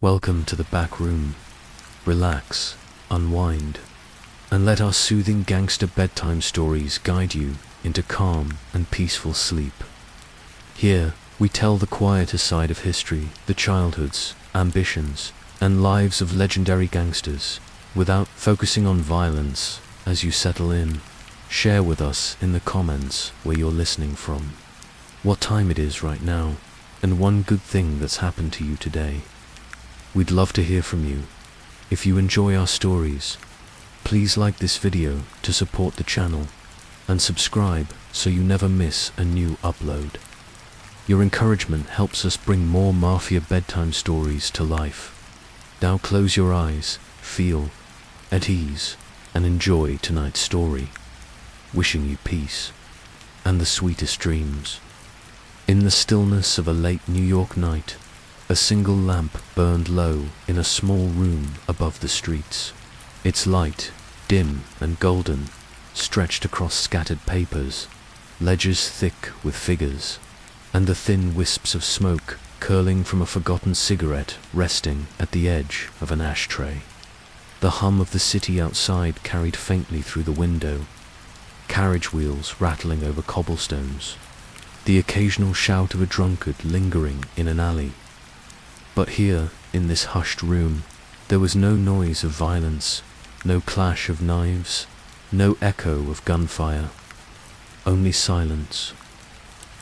Welcome to the back room. Relax, unwind, and let our soothing gangster bedtime stories guide you into calm and peaceful sleep. Here, we tell the quieter side of history, the childhoods, ambitions, and lives of legendary gangsters, without focusing on violence. As you settle in, share with us in the comments where you're listening from, what time it is right now, and one good thing that's happened to you today. We'd love to hear from you. If you enjoy our stories, please like this video to support the channel and subscribe so you never miss a new upload. Your encouragement helps us bring more Mafia bedtime stories to life. Now close your eyes, feel at ease, and enjoy tonight's story. Wishing you peace and the sweetest dreams. In the stillness of a late New York night, a single lamp burned low in a small room above the streets. Its light, dim and golden, stretched across scattered papers, ledgers thick with figures, and the thin wisps of smoke curling from a forgotten cigarette resting at the edge of an ashtray. The hum of the city outside carried faintly through the window, carriage wheels rattling over cobblestones, the occasional shout of a drunkard lingering in an alley. But here, in this hushed room, there was no noise of violence, no clash of knives, no echo of gunfire. Only silence.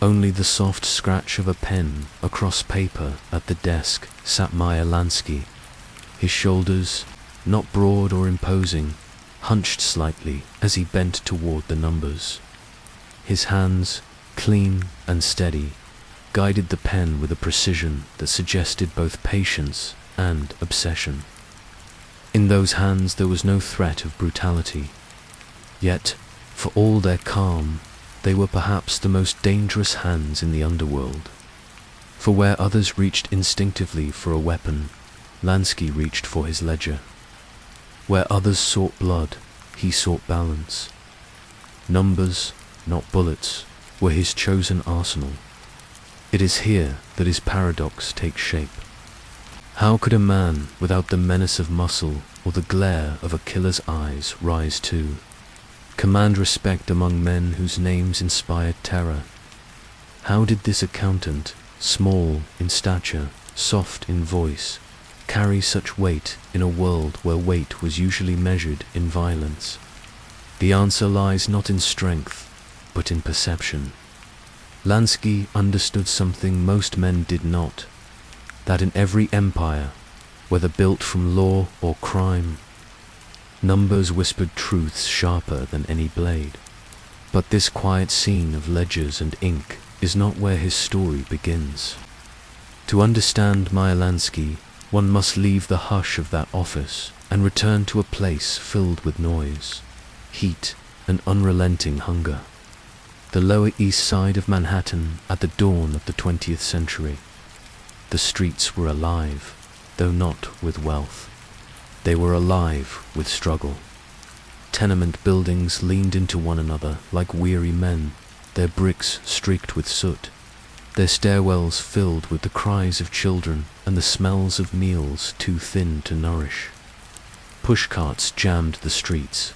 Only the soft scratch of a pen across paper. At the desk sat Meyer Lansky, his shoulders, not broad or imposing, hunched slightly as he bent toward the numbers. His hands, clean and steady, guided the pen with a precision that suggested both patience and obsession. In those hands there was no threat of brutality. Yet, for all their calm, they were perhaps the most dangerous hands in the underworld. For where others reached instinctively for a weapon, Lansky reached for his ledger. Where others sought blood, he sought balance. Numbers, not bullets, were his chosen arsenal. It is here that his paradox takes shape. How could a man without the menace of muscle or the glare of a killer's eyes rise to command respect among men whose names inspired terror? How did this accountant, small in stature, soft in voice, carry such weight in a world where weight was usually measured in violence? The answer lies not in strength, but in perception. Lansky understood something most men did not, that in every empire, whether built from law or crime, numbers whispered truths sharper than any blade. But this quiet scene of ledgers and ink is not where his story begins. To understand Meyer Lansky, one must leave the hush of that office and return to a place filled with noise, heat, and unrelenting hunger. The Lower East Side of Manhattan at the dawn of the 20th century. The streets were alive, though not with wealth. They were alive with struggle. Tenement buildings leaned into one another like weary men, their bricks streaked with soot, their stairwells filled with the cries of children and the smells of meals too thin to nourish. Pushcarts jammed the streets,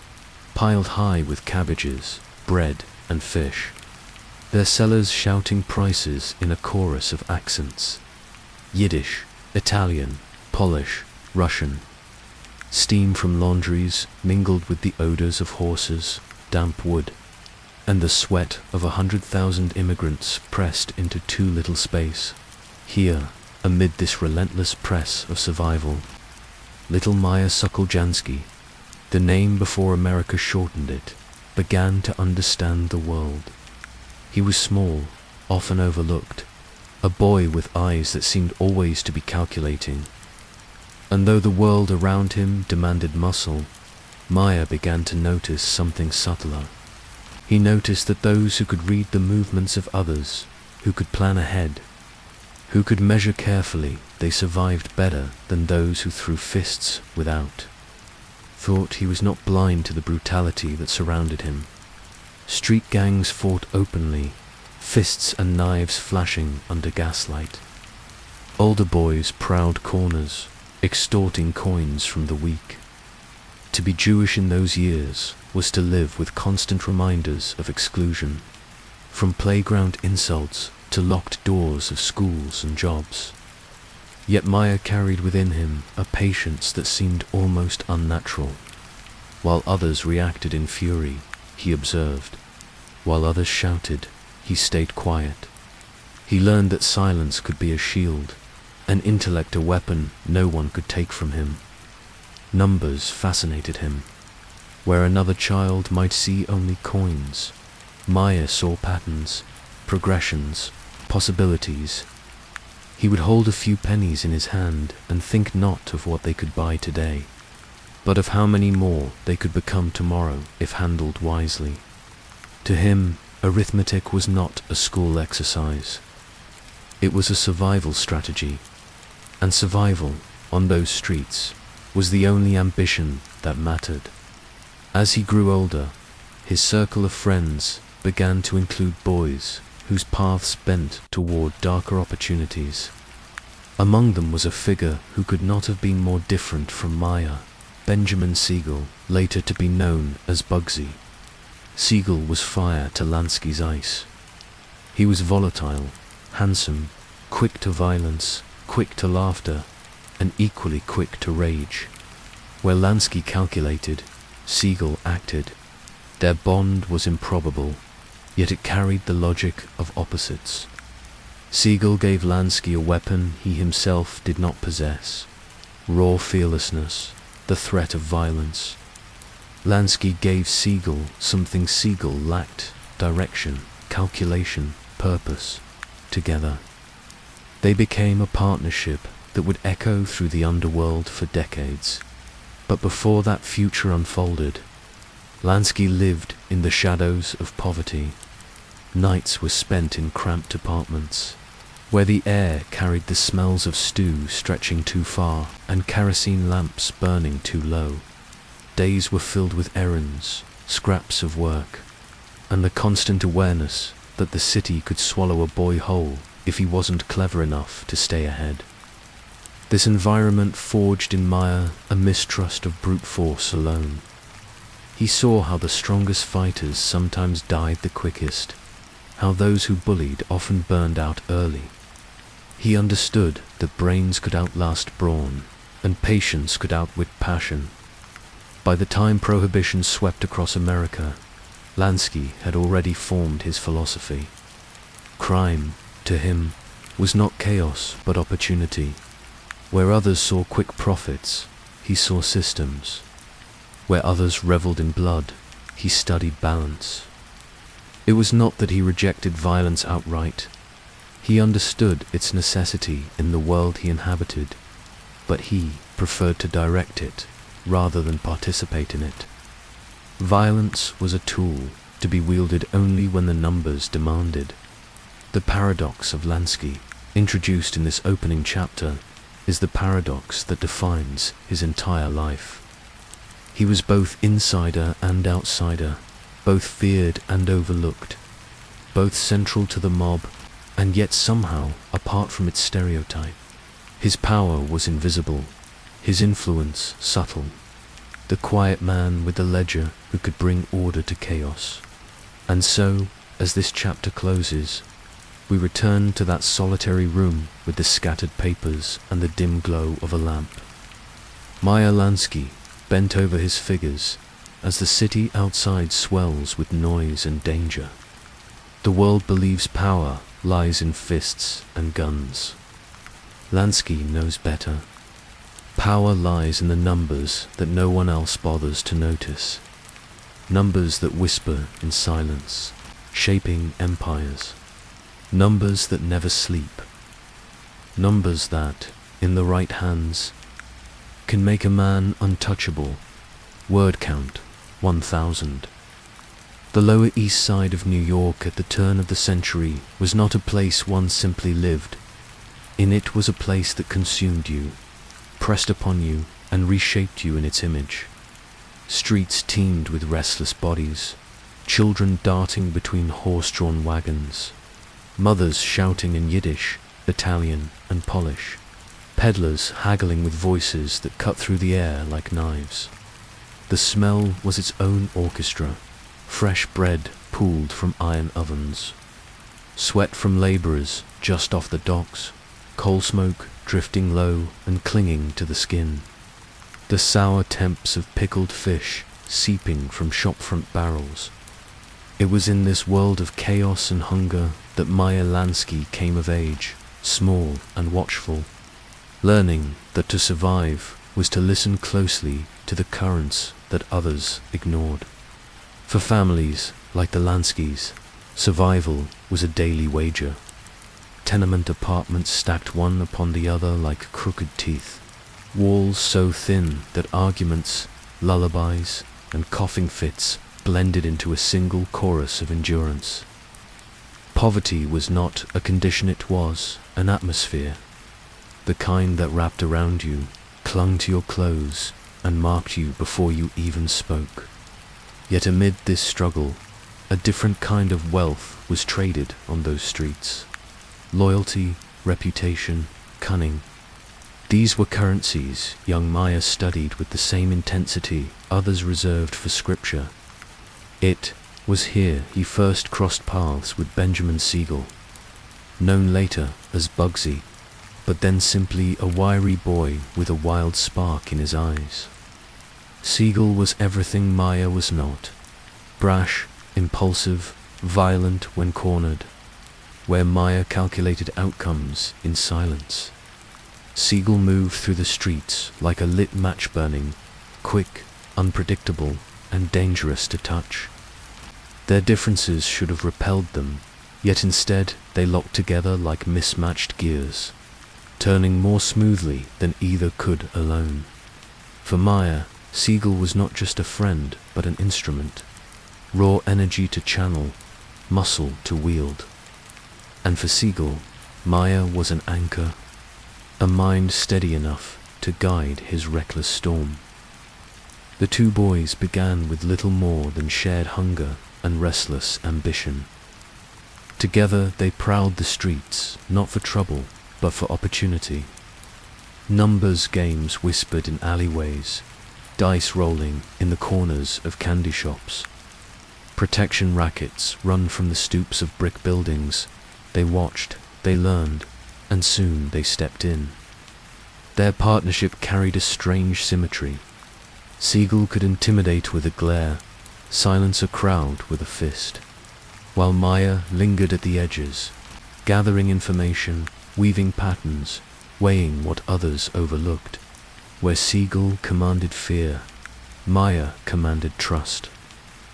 piled high with cabbages, bread, and fish, their sellers shouting prices in a chorus of accents: Yiddish, Italian, Polish, Russian. Steam from laundries mingled with the odors of horses, damp wood, and the sweat of 100,000 immigrants pressed into too little space. Here, amid this relentless press of survival, little Meyer Sokoljansky, the name before America shortened it, began to understand the world. He was small, often overlooked, a boy with eyes that seemed always to be calculating. And though the world around him demanded muscle, Meyer began to notice something subtler. He noticed that those who could read the movements of others, who could plan ahead, who could measure carefully, they survived better than those who threw fists without. Thought he was not blind to the brutality that surrounded him. Street gangs fought openly, fists and knives flashing under gaslight. Older boys prowled corners, extorting coins from the weak. To be Jewish in those years was to live with constant reminders of exclusion, from playground insults to locked doors of schools and jobs. Yet Meyer carried within him a patience that seemed almost unnatural. While others reacted in fury, he observed. While others shouted, he stayed quiet. He learned that silence could be a shield, an intellect a weapon no one could take from him. Numbers fascinated him. Where another child might see only coins, Meyer saw patterns, progressions, possibilities. He would hold a few pennies in his hand and think not of what they could buy today, but of how many more they could become tomorrow if handled wisely. To him, arithmetic was not a school exercise. It was a survival strategy, and survival, on those streets, was the only ambition that mattered. As he grew older, his circle of friends began to include boys whose paths bent toward darker opportunities. Among them was a figure who could not have been more different from Meyer, Benjamin Siegel, later to be known as Bugsy. Siegel was fire to Lansky's ice. He was volatile, handsome, quick to violence, quick to laughter, and equally quick to rage. Where Lansky calculated, Siegel acted. Their bond was improbable, yet it carried the logic of opposites. Siegel gave Lansky a weapon he himself did not possess: raw fearlessness, the threat of violence. Lansky gave Siegel something Siegel lacked: direction, calculation, purpose. Together, they became a partnership that would echo through the underworld for decades. But before that future unfolded, Lansky lived in the shadows of poverty. Nights were spent in cramped apartments, where the air carried the smells of stew stretching too far and kerosene lamps burning too low. Days were filled with errands, scraps of work, and the constant awareness that the city could swallow a boy whole if he wasn't clever enough to stay ahead. This environment forged in Meyer a mistrust of brute force alone. He saw how the strongest fighters sometimes died the quickest, how those who bullied often burned out early. He understood that brains could outlast brawn, and patience could outwit passion. By the time Prohibition swept across America, Lansky had already formed his philosophy. Crime, to him, was not chaos but opportunity. Where others saw quick profits, he saw systems. Where others reveled in blood, he studied balance. It was not that he rejected violence outright. He understood its necessity in the world he inhabited, but he preferred to direct it rather than participate in it. Violence was a tool to be wielded only when the numbers demanded. The paradox of Lansky, introduced in this opening chapter, is the paradox that defines his entire life. He was both insider and outsider, both feared and overlooked, both central to the mob, and yet somehow apart from its stereotype. His power was invisible, his influence subtle, the quiet man with the ledger who could bring order to chaos. And so, as this chapter closes, we return to that solitary room with the scattered papers and the dim glow of a lamp. Meyer Lansky bent over his figures as the city outside swells with noise and danger. The world believes power lies in fists and guns. Lansky knows better. Power lies in the numbers that no one else bothers to notice. Numbers that whisper in silence, shaping empires. Numbers that never sleep. Numbers that, in the right hands, can make a man untouchable. Word count, 1,000. The Lower East Side of New York at the turn of the century was not a place one simply lived. In it was a place that consumed you, pressed upon you, and reshaped you in its image. Streets teemed with restless bodies, children darting between horse-drawn wagons, mothers shouting in Yiddish, Italian, and Polish, peddlers haggling with voices that cut through the air like knives. The smell was its own orchestra, fresh bread pooled from iron ovens, sweat from laborers just off the docks, coal smoke drifting low and clinging to the skin, the sour temps of pickled fish seeping from shopfront barrels. It was in this world of chaos and hunger that Meyer Lansky came of age, small and watchful, learning that to survive was to listen closely to the currents that others ignored. For families like the Lanskys, survival was a daily wager. Tenement apartments stacked one upon the other like crooked teeth, walls so thin that arguments, lullabies, and coughing fits blended into a single chorus of endurance. Poverty was not a condition, it was an atmosphere, the kind that wrapped around you, clung to your clothes, and marked you before you even spoke. Yet amid this struggle, a different kind of wealth was traded on those streets. Loyalty, reputation, cunning. These were currencies young Meyer studied with the same intensity others reserved for scripture. It was here he first crossed paths with Benjamin Siegel, known later as Bugsy, but then simply a wiry boy with a wild spark in his eyes. Siegel was everything Meyer was not: brash, impulsive, violent when cornered, where Meyer calculated outcomes in silence. Siegel moved through the streets like a lit match burning, quick, unpredictable, and dangerous to touch. Their differences should have repelled them, yet instead they locked together like mismatched gears, turning more smoothly than either could alone. For Meyer, Siegel was not just a friend, but an instrument, raw energy to channel, muscle to wield. And for Siegel, Meyer was an anchor, a mind steady enough to guide his reckless storm. The two boys began with little more than shared hunger and restless ambition. Together they prowled the streets, not for trouble, but for opportunity. Numbers games whispered in alleyways, dice rolling in the corners of candy shops. Protection rackets run from the stoops of brick buildings. They watched, they learned, and soon they stepped in. Their partnership carried a strange symmetry. Siegel could intimidate with a glare, silence a crowd with a fist, while Meyer lingered at the edges, gathering information, weaving patterns, weighing what others overlooked. Where Siegel commanded fear, Meyer commanded trust,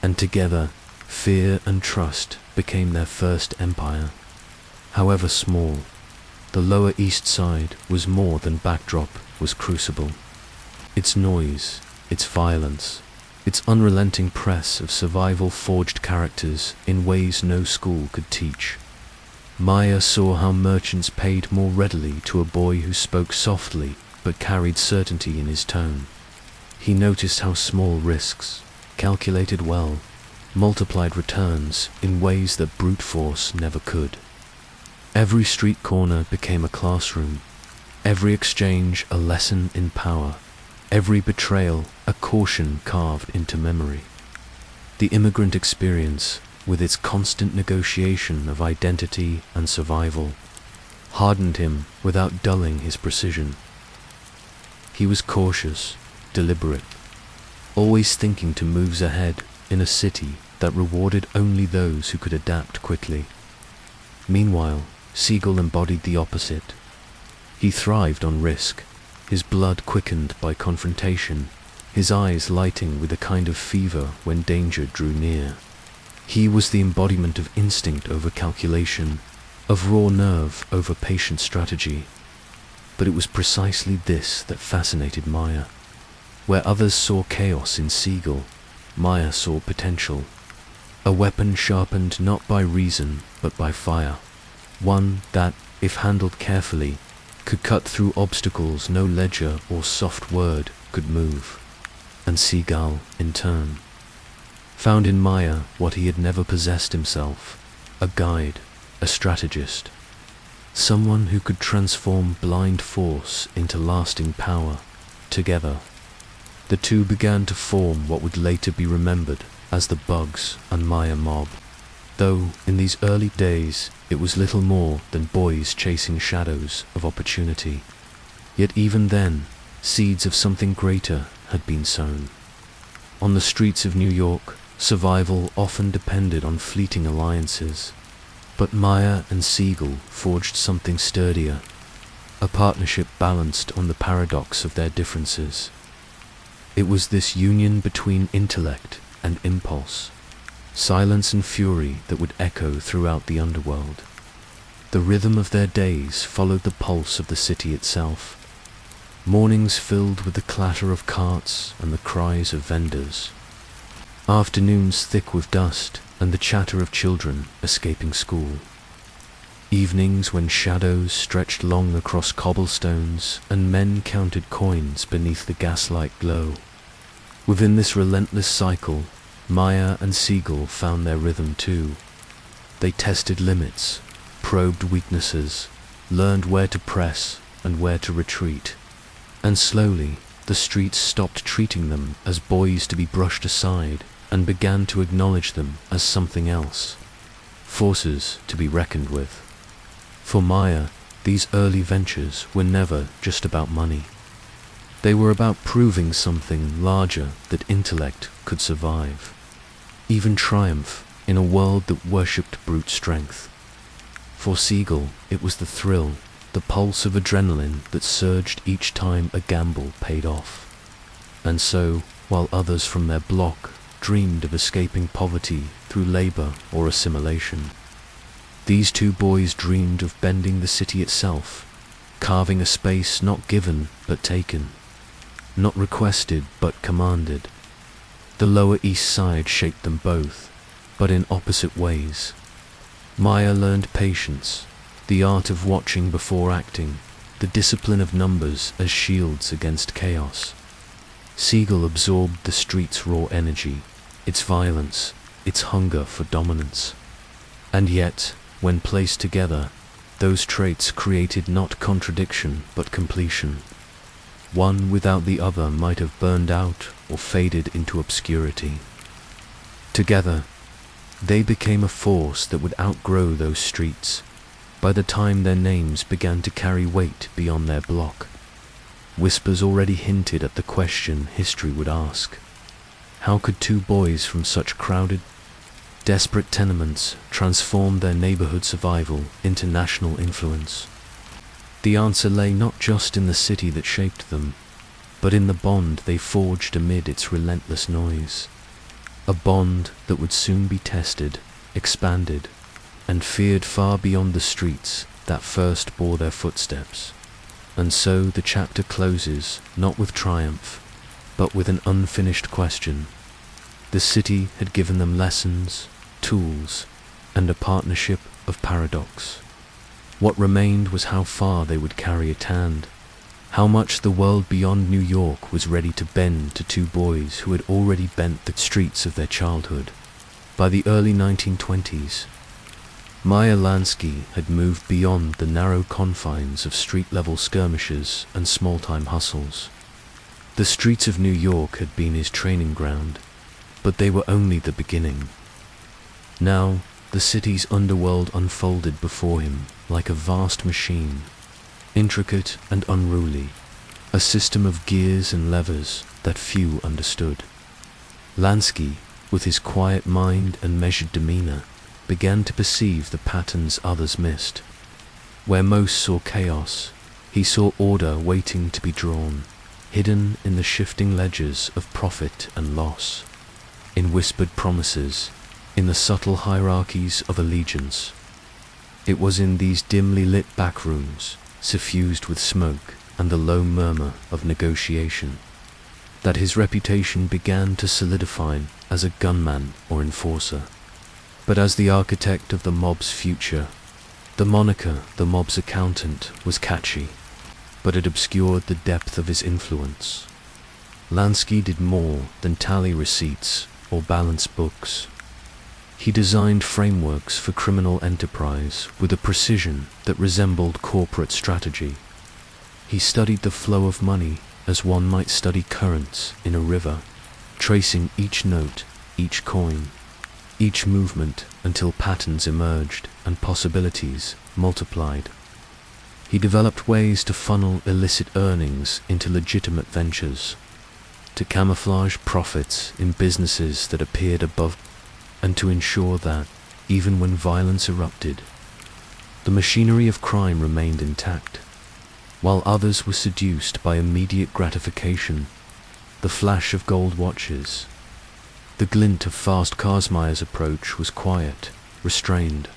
and together, fear and trust became their first empire. However small, the Lower East Side was more than backdrop, was crucible. Its noise, its violence, its unrelenting press of survival forged characters in ways no school could teach. Meyer saw how merchants paid more readily to a boy who spoke softly but carried certainty in his tone. He noticed how small risks, calculated well, multiplied returns in ways that brute force never could. Every street corner became a classroom, every exchange a lesson in power, every betrayal a caution carved into memory. The immigrant experience, with its constant negotiation of identity and survival, hardened him without dulling his precision. He was cautious, deliberate, always thinking to moves ahead in a city that rewarded only those who could adapt quickly. Meanwhile, Siegel embodied the opposite. He thrived on risk, his blood quickened by confrontation, his eyes lighting with a kind of fever when danger drew near. He was the embodiment of instinct over calculation, of raw nerve over patient strategy. But it was precisely this that fascinated Meyer. Where others saw chaos in Siegel, Meyer saw potential. A weapon sharpened not by reason, but by fire. One that, if handled carefully, could cut through obstacles no ledger or soft word could move. And Siegel, in turn, found in Meyer what he had never possessed himself: a guide, a strategist. someone who could transform blind force into lasting power. Together, the two began to form what would later be remembered as the Bugs and Meyer mob. Though, in these early days, it was little more than boys chasing shadows of opportunity. Yet even then, seeds of something greater had been sown. On the streets of New York, survival often depended on fleeting alliances. But Meyer and Siegel forged something sturdier, a partnership balanced on the paradox of their differences. It was this union between intellect and impulse, silence and fury that would echo throughout the underworld. The rhythm of their days followed the pulse of the city itself. Mornings filled with the clatter of carts and the cries of vendors. Afternoons thick with dust and the chatter of children escaping school. Evenings when shadows stretched long across cobblestones and men counted coins beneath the gaslight glow. Within this relentless cycle, Meyer and Siegel found their rhythm too. They tested limits, probed weaknesses, learned where to press and where to retreat. And slowly, the streets stopped treating them as boys to be brushed aside and began to acknowledge them as something else, forces to be reckoned with. For Meyer, these early ventures were never just about money. They were about proving something larger that intellect could survive, even triumph in a world that worshipped brute strength. For Siegel, it was the thrill, the pulse of adrenaline that surged each time a gamble paid off. And so, while others from their block dreamed of escaping poverty through labor or assimilation, these two boys dreamed of bending the city itself, carving a space not given but taken, not requested but commanded. The Lower East Side shaped them both, but in opposite ways. Meyer learned patience, the art of watching before acting, the discipline of numbers as shields against chaos. Siegel absorbed the street's raw energy, its violence, its hunger for dominance. And yet, when placed together, those traits created not contradiction but completion. One without the other might have burned out or faded into obscurity. Together, they became a force that would outgrow those streets by the time their names began to carry weight beyond their block. Whispers already hinted at the question history would ask. How could two boys from such crowded, desperate tenements transform their neighborhood survival into national influence? The answer lay not just in the city that shaped them, but in the bond they forged amid its relentless noise. A bond that would soon be tested, expanded, and feared far beyond the streets that first bore their footsteps. And so the chapter closes not with triumph, but with an unfinished question. The city had given them lessons, tools, and a partnership of paradox. What remained was how far they would carry it and how much the world beyond New York was ready to bend to two boys who had already bent the streets of their childhood. By the early 1920s, Meyer Lansky had moved beyond the narrow confines of street-level skirmishes and small-time hustles. The streets of New York had been his training ground, but they were only the beginning. Now, the city's underworld unfolded before him like a vast machine, intricate and unruly, a system of gears and levers that few understood. Lansky, with his quiet mind and measured demeanor, began to perceive the patterns others missed. Where most saw chaos, he saw order waiting to be drawn, hidden in the shifting ledgers of profit and loss, in whispered promises, in the subtle hierarchies of allegiance. It was in these dimly lit backrooms, suffused with smoke and the low murmur of negotiation, that his reputation began to solidify as a gunman or enforcer. But as the architect of the mob's future, the moniker, the mob's accountant, was catchy, but it obscured the depth of his influence. Lansky did more than tally receipts or balance books. He designed frameworks for criminal enterprise with a precision that resembled corporate strategy. He studied the flow of money as one might study currents in a river, tracing each note, each coin, each movement until patterns emerged and possibilities multiplied. He developed ways to funnel illicit earnings into legitimate ventures, to camouflage profits in businesses that appeared above, and to ensure that, even when violence erupted, the machinery of crime remained intact. While others were seduced by immediate gratification, the flash of gold watches, the glint of fast cars, Meyer's approach was quiet, restrained,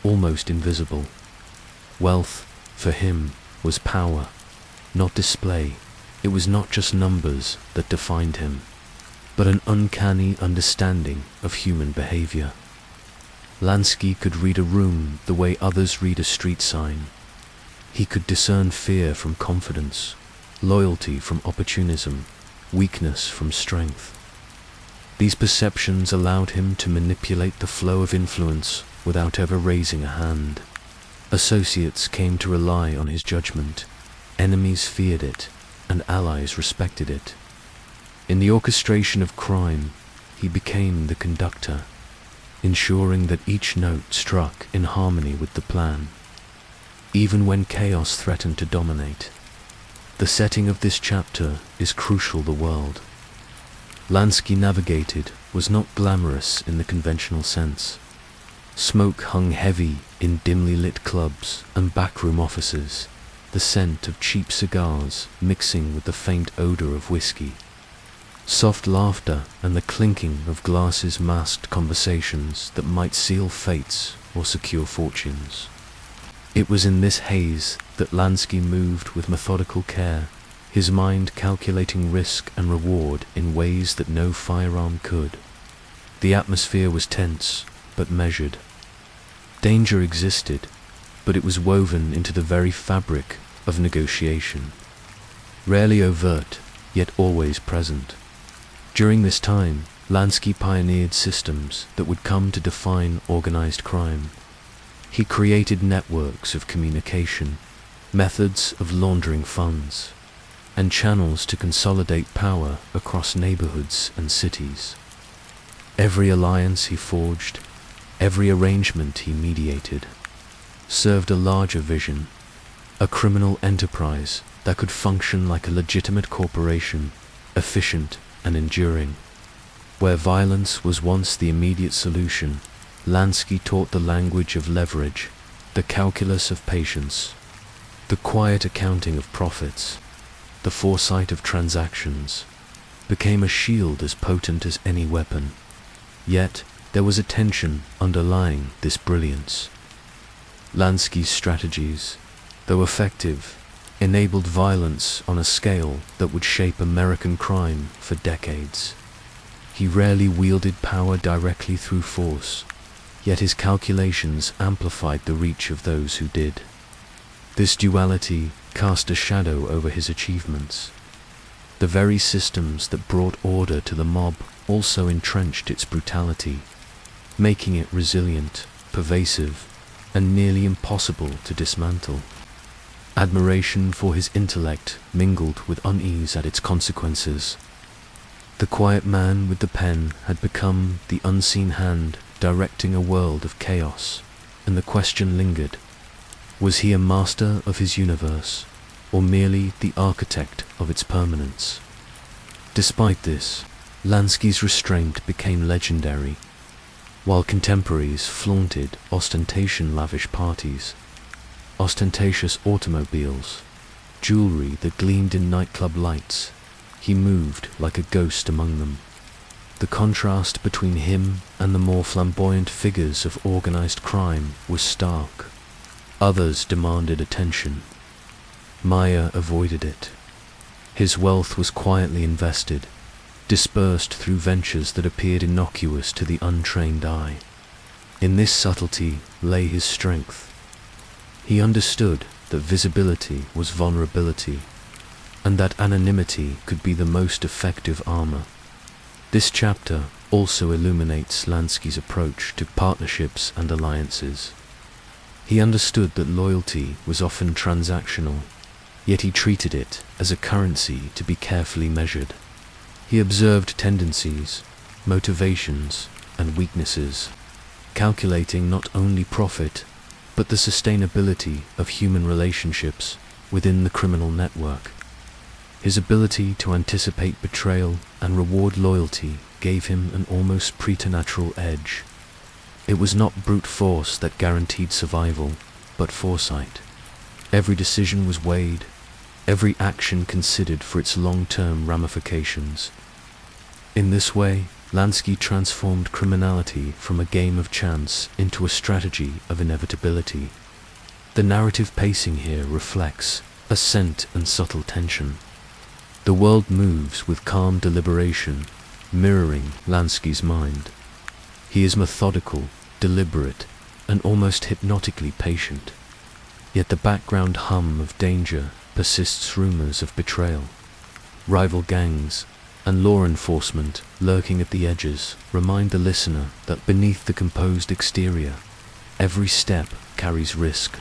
almost invisible. Wealth, for him, was power, not display. It was not just numbers that defined him, but an uncanny understanding of human behavior. Lansky could read a room the way others read a street sign. He could discern fear from confidence, loyalty from opportunism, weakness from strength. These perceptions allowed him to manipulate the flow of influence without ever raising a hand. Associates came to rely on his judgment, enemies feared it, and allies respected it. In the orchestration of crime, he became the conductor, ensuring that each note struck in harmony with the plan, even when chaos threatened to dominate. The setting of this chapter is crucial. The world Lansky navigated was not glamorous in the conventional sense. Smoke hung heavy in dimly lit clubs and backroom offices, the scent of cheap cigars mixing with the faint odor of whiskey. Soft laughter and the clinking of glasses masked conversations that might seal fates or secure fortunes. It was in this haze that Lansky moved with methodical care, his mind calculating risk and reward in ways that no firearm could. The atmosphere was tense, but measured. Danger existed, but it was woven into the very fabric of negotiation. Rarely overt, yet always present. During this time, Lansky pioneered systems that would come to define organized crime. He created networks of communication, methods of laundering funds, and channels to consolidate power across neighborhoods and cities. Every alliance he forged, every arrangement he mediated, served a larger vision, a criminal enterprise that could function like a legitimate corporation, efficient and enduring. Where violence was once the immediate solution, Lansky taught the language of leverage, the calculus of patience, the quiet accounting of profits, the foresight of transactions, became a shield as potent as any weapon. Yet there was a tension underlying this brilliance. Lansky's strategies, though effective, enabled violence on a scale that would shape American crime for decades. He rarely wielded power directly through force, yet his calculations amplified the reach of those who did. This duality cast a shadow over his achievements. The very systems that brought order to the mob also entrenched its brutality, making it resilient, pervasive, and nearly impossible to dismantle. Admiration for his intellect mingled with unease at its consequences. The quiet man with the pen had become the unseen hand directing a world of chaos, and the question lingered: was he a master of his universe, or merely the architect of its permanence? Despite this, Lansky's restraint became legendary. While contemporaries flaunted ostentation-lavish parties, ostentatious automobiles, jewelry that gleamed in nightclub lights, he moved like a ghost among them. The contrast between him and the more flamboyant figures of organized crime was stark. Others demanded attention. Meyer avoided it. His wealth was quietly invested, dispersed through ventures that appeared innocuous to the untrained eye. In this subtlety lay his strength. He understood that visibility was vulnerability, and that anonymity could be the most effective armor. This chapter, also illuminates Lansky's approach to partnerships and alliances. He understood that loyalty was often transactional, yet he treated it as a currency to be carefully measured. He observed tendencies, motivations, and weaknesses, calculating not only profit, but the sustainability of human relationships within the criminal network. His ability to anticipate betrayal and reward loyalty gave him an almost preternatural edge. It was not brute force that guaranteed survival, but foresight. Every decision was weighed, every action considered for its long-term ramifications. In this way, Lansky transformed criminality from a game of chance into a strategy of inevitability. The narrative pacing here reflects a scent and subtle tension. The world moves with calm deliberation, mirroring Lansky's mind. He is methodical, deliberate, and almost hypnotically patient. Yet the background hum of danger persists. Rumors of betrayal, rival gangs, and law enforcement lurking at the edges remind the listener that beneath the composed exterior, every step carries risk.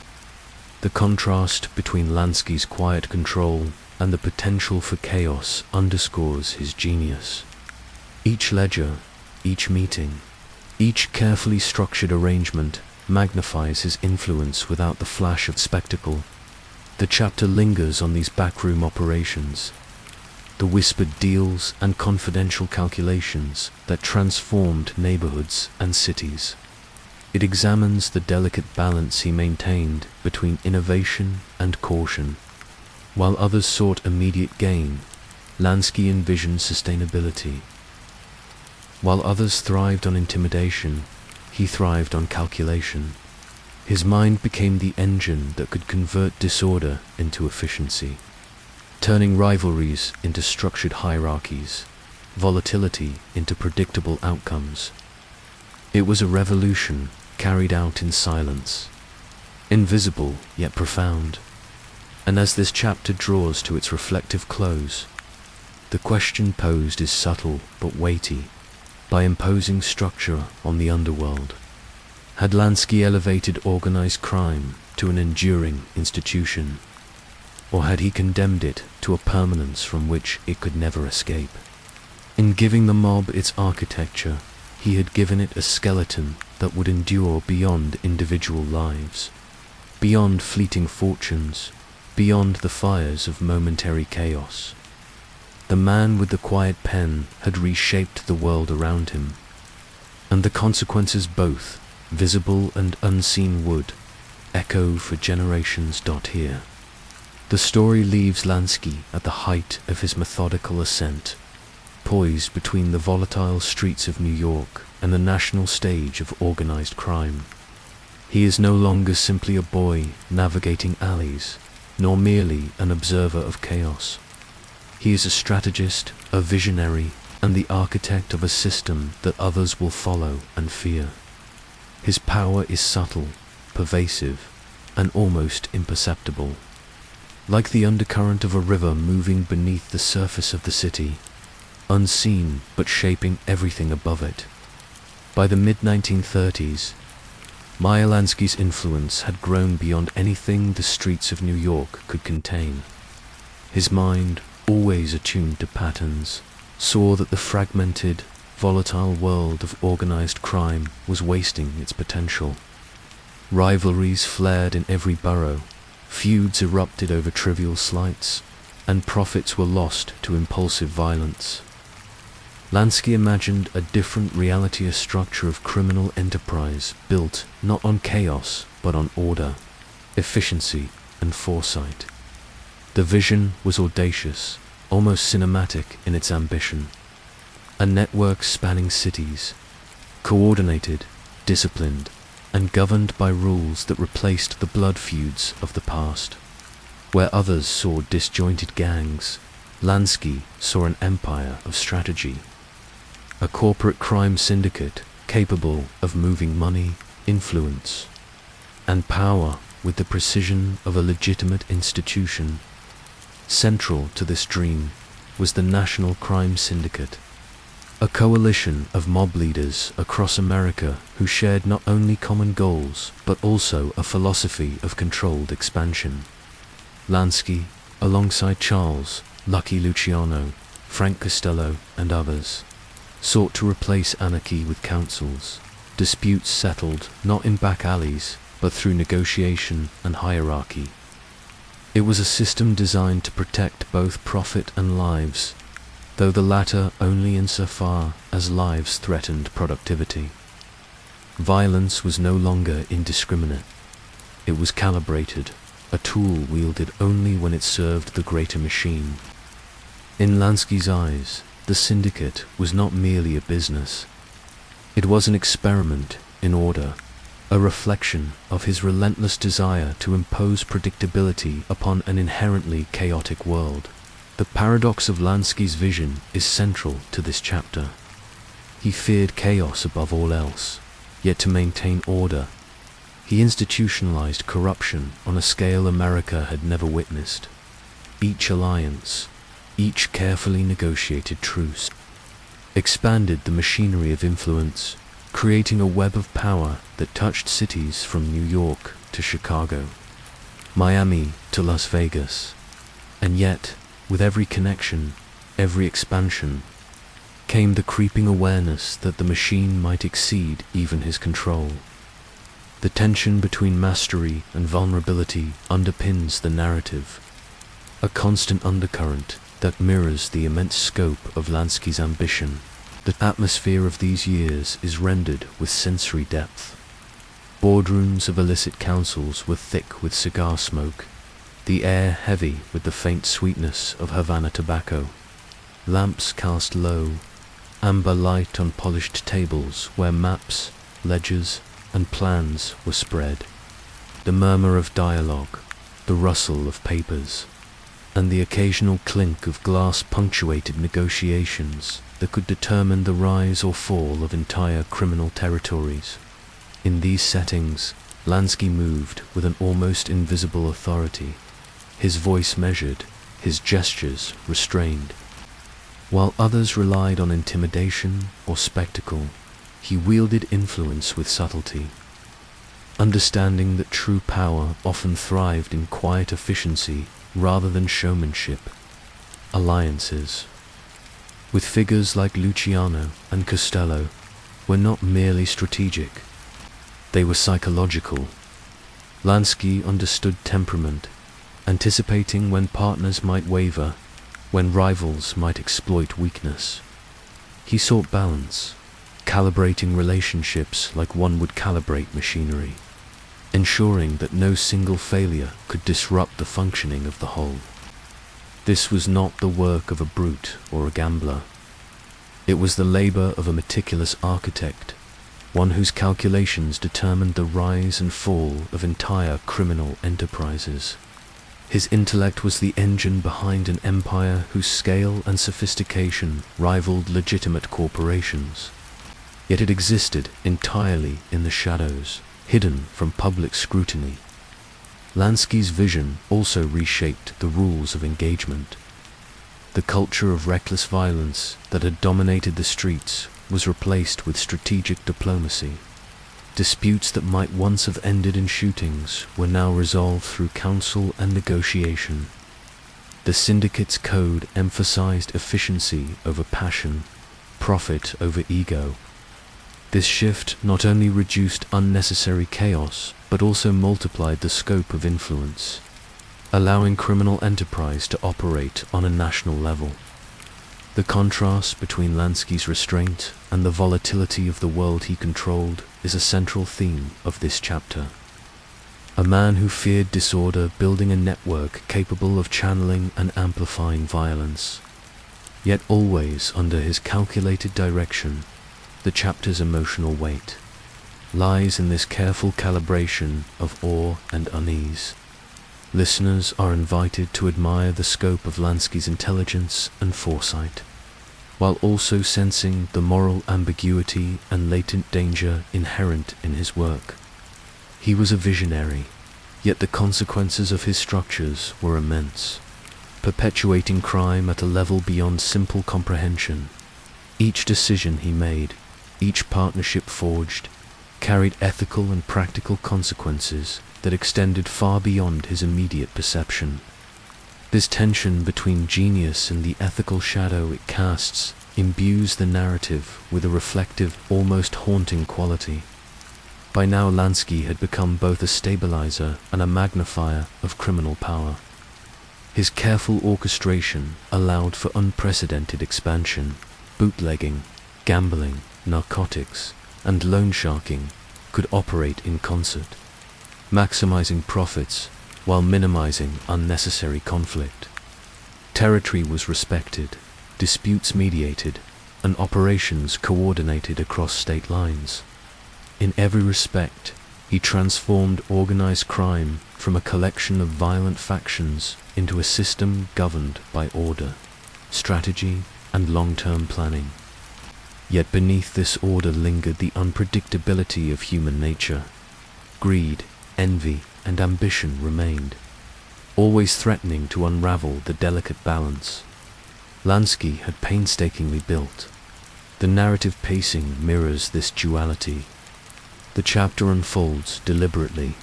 The contrast between Lansky's quiet control and the potential for chaos underscores his genius. Each ledger, each meeting, each carefully structured arrangement magnifies his influence without the flash of spectacle. The chapter lingers on these backroom operations, the whispered deals and confidential calculations that transformed neighborhoods and cities. It examines the delicate balance he maintained between innovation and caution. While others sought immediate gain, Lansky envisioned sustainability. While others thrived on intimidation, he thrived on calculation. His mind became the engine that could convert disorder into efficiency, turning rivalries into structured hierarchies, volatility into predictable outcomes. It was a revolution carried out in silence, invisible yet profound. And as this chapter draws to its reflective close, the question posed is subtle but weighty. By imposing structure on the underworld, had Lansky elevated organized crime to an enduring institution, or had he condemned it to a permanence from which it could never escape? In giving the mob its architecture, he had given it a skeleton that would endure beyond individual lives, beyond fleeting fortunes, beyond the fires of momentary chaos. The man with the quiet pen had reshaped the world around him, and the consequences, both visible and unseen, would echo for generations. Here, the story leaves Lansky at the height of his methodical ascent, poised between the volatile streets of New York and the national stage of organized crime. He is no longer simply a boy navigating alleys, nor merely an observer of chaos. He is a strategist, a visionary, and the architect of a system that others will follow and fear. His power is subtle, pervasive, and almost imperceptible. Like the undercurrent of a river moving beneath the surface of the city, unseen but shaping everything above it. By the mid-1930s, Meyer Lansky's influence had grown beyond anything the streets of New York could contain. His mind, always attuned to patterns, saw that the fragmented, volatile world of organized crime was wasting its potential. Rivalries flared in every borough, feuds erupted over trivial slights, and profits were lost to impulsive violence. Lansky imagined a different reality, a structure of criminal enterprise built not on chaos but on order, efficiency, and foresight. The vision was audacious, almost cinematic in its ambition. A network spanning cities, coordinated, disciplined, and governed by rules that replaced the blood feuds of the past. Where others saw disjointed gangs, Lansky saw an empire of strategy. A corporate crime syndicate capable of moving money, influence, and power with the precision of a legitimate institution. Central to this dream was the National Crime Syndicate, a coalition of mob leaders across America who shared not only common goals but also a philosophy of controlled expansion. Lansky, alongside Charles, Lucky Luciano, Frank Costello, and others, sought to replace anarchy with councils, disputes settled not in back alleys but through negotiation and hierarchy. It was a system designed to protect both profit and lives, though the latter only insofar as lives threatened productivity. Violence was no longer indiscriminate. It was calibrated, a tool wielded only when it served the greater machine. In Lansky's eyes, the syndicate was not merely a business. It was an experiment in order, a reflection of his relentless desire to impose predictability upon an inherently chaotic world. The paradox of Lansky's vision is central to this chapter. He feared chaos above all else, yet to maintain order, he institutionalized corruption on a scale America had never witnessed. Each alliance, each carefully negotiated truce, expanded the machinery of influence, creating a web of power that touched cities from New York to Chicago, Miami to Las Vegas. And yet, with every connection, every expansion, came the creeping awareness that the machine might exceed even his control. The tension between mastery and vulnerability underpins the narrative, a constant undercurrent that mirrors the immense scope of Lansky's ambition. The atmosphere of these years is rendered with sensory depth. Boardrooms of illicit councils were thick with cigar smoke, the air heavy with the faint sweetness of Havana tobacco. Lamps cast low, amber light on polished tables where maps, ledgers, and plans were spread. The murmur of dialogue, the rustle of papers, and the occasional clink of glass-punctuated negotiations that could determine the rise or fall of entire criminal territories. In these settings, Lansky moved with an almost invisible authority, his voice measured, his gestures restrained. While others relied on intimidation or spectacle, he wielded influence with subtlety, understanding that true power often thrived in quiet efficiency rather than showmanship. Alliances with figures like Luciano and Costello were not merely strategic, they were psychological. Lansky understood temperament, anticipating when partners might waver, when rivals might exploit weakness. He sought balance, calibrating relationships like one would calibrate machinery, ensuring that no single failure could disrupt the functioning of the whole. This was not the work of a brute or a gambler. It was the labor of a meticulous architect, one whose calculations determined the rise and fall of entire criminal enterprises. His intellect was the engine behind an empire whose scale and sophistication rivaled legitimate corporations. Yet it existed entirely in the shadows, hidden from public scrutiny. Lansky's vision also reshaped the rules of engagement. The culture of reckless violence that had dominated the streets was replaced with strategic diplomacy. Disputes that might once have ended in shootings were now resolved through counsel and negotiation. The syndicate's code emphasized efficiency over passion, profit over ego. This shift not only reduced unnecessary chaos, but also multiplied the scope of influence, allowing criminal enterprise to operate on a national level. The contrast between Lansky's restraint and the volatility of the world he controlled is a central theme of this chapter. A man who feared disorder, building a network capable of channeling and amplifying violence. Yet always under his calculated direction, the chapter's emotional weight lies in this careful calibration of awe and unease. Listeners are invited to admire the scope of Lansky's intelligence and foresight, while also sensing the moral ambiguity and latent danger inherent in his work. He was a visionary, yet the consequences of his structures were immense, perpetuating crime at a level beyond simple comprehension. Each decision he made, each partnership forged, carried ethical and practical consequences that extended far beyond his immediate perception. This tension between genius and the ethical shadow it casts imbues the narrative with a reflective, almost haunting quality. By now Lansky had become both a stabilizer and a magnifier of criminal power. His careful orchestration allowed for unprecedented expansion. Bootlegging, gambling, narcotics, and loan sharking could operate in concert, maximizing profits while minimizing unnecessary conflict. Territory was respected, disputes mediated, and operations coordinated across state lines. In every respect, he transformed organized crime from a collection of violent factions into a system governed by order, strategy, and long-term planning. Yet beneath this order lingered the unpredictability of human nature. Greed, envy, and ambition remained, always threatening to unravel the delicate balance Lansky had painstakingly built. The narrative pacing mirrors this duality. The chapter unfolds deliberately,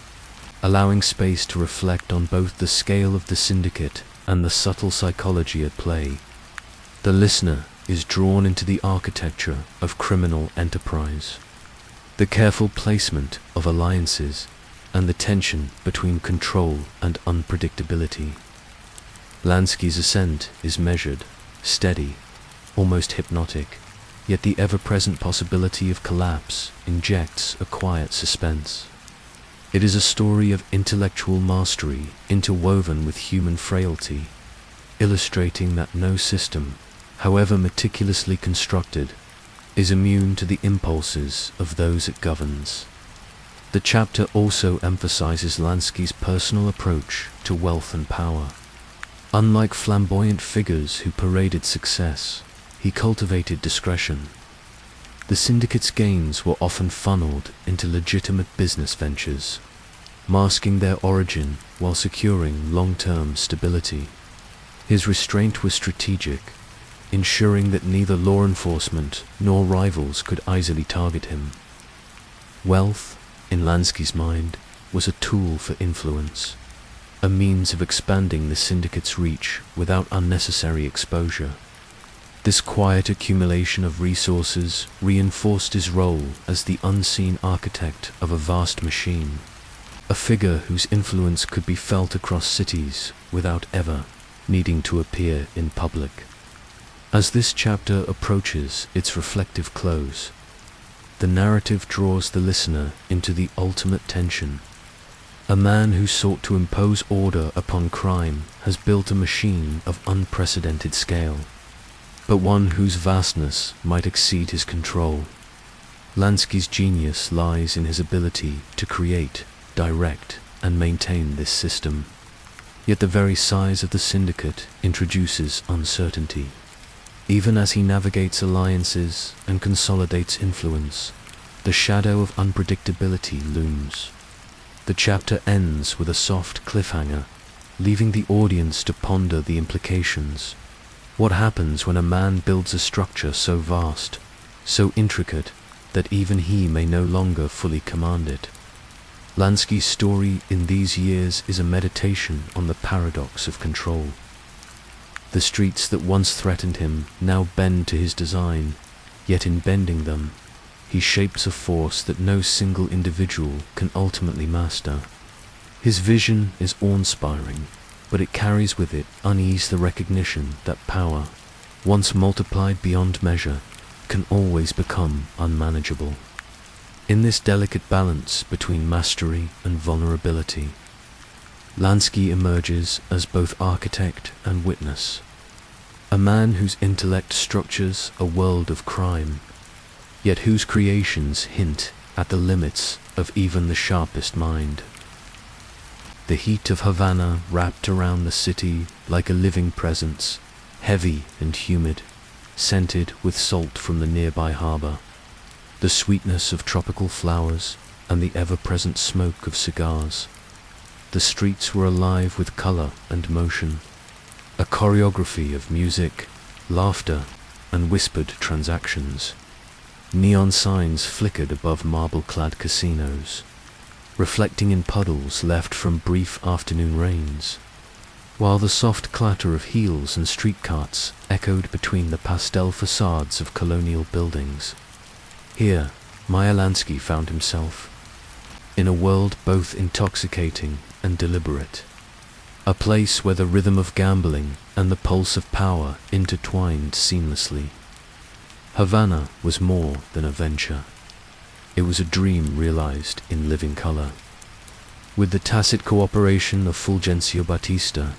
allowing space to reflect on both the scale of the syndicate and the subtle psychology at play. The listener is drawn into the architecture of criminal enterprise, the careful placement of alliances, and the tension between control and unpredictability. Lansky's ascent is measured, steady, almost hypnotic, yet the ever-present possibility of collapse injects a quiet suspense. It is a story of intellectual mastery interwoven with human frailty, illustrating that no system, however meticulously constructed, is immune to the impulses of those it governs. The chapter also emphasizes Lansky's personal approach to wealth and power. Unlike flamboyant figures who paraded success, he cultivated discretion. The syndicate's gains were often funneled into legitimate business ventures, masking their origin while securing long-term stability. His restraint was strategic, ensuring that neither law enforcement nor rivals could easily target him. Wealth, in Lansky's mind, was a tool for influence, a means of expanding the syndicate's reach without unnecessary exposure. This quiet accumulation of resources reinforced his role as the unseen architect of a vast machine, a figure whose influence could be felt across cities without ever needing to appear in public. As this chapter approaches its reflective close, the narrative draws the listener into the ultimate tension. A man who sought to impose order upon crime has built a machine of unprecedented scale, but one whose vastness might exceed his control. Lansky's genius lies in his ability to create, direct, and maintain this system. Yet the very size of the syndicate introduces uncertainty. Even as he navigates alliances and consolidates influence, the shadow of unpredictability looms. The chapter ends with a soft cliffhanger, leaving the audience to ponder the implications. What happens when a man builds a structure so vast, so intricate, that even he may no longer fully command it? Lansky's story in these years is a meditation on the paradox of control. The streets that once threatened him now bend to his design, yet in bending them, he shapes a force that no single individual can ultimately master. His vision is awe-inspiring, but it carries with it unease the recognition that power, once multiplied beyond measure, can always become unmanageable. In this delicate balance between mastery and vulnerability, Lansky emerges as both architect and witness, a man whose intellect structures a world of crime, yet whose creations hint at the limits of even the sharpest mind. The heat of Havana wrapped around the city like a living presence, heavy and humid, scented with salt from the nearby harbor, the sweetness of tropical flowers and the ever-present smoke of cigars. The streets were alive with color and motion, a choreography of music, laughter, and whispered transactions. Neon signs flickered above marble-clad casinos, reflecting in puddles left from brief afternoon rains, while the soft clatter of heels and street carts echoed between the pastel facades of colonial buildings. Here, Meyer Lansky found himself, in a world both intoxicating and deliberate, a place where the rhythm of gambling and the pulse of power intertwined seamlessly. Havana was more than a venture. It was a dream realized in living color. With the tacit cooperation of Fulgencio Batista,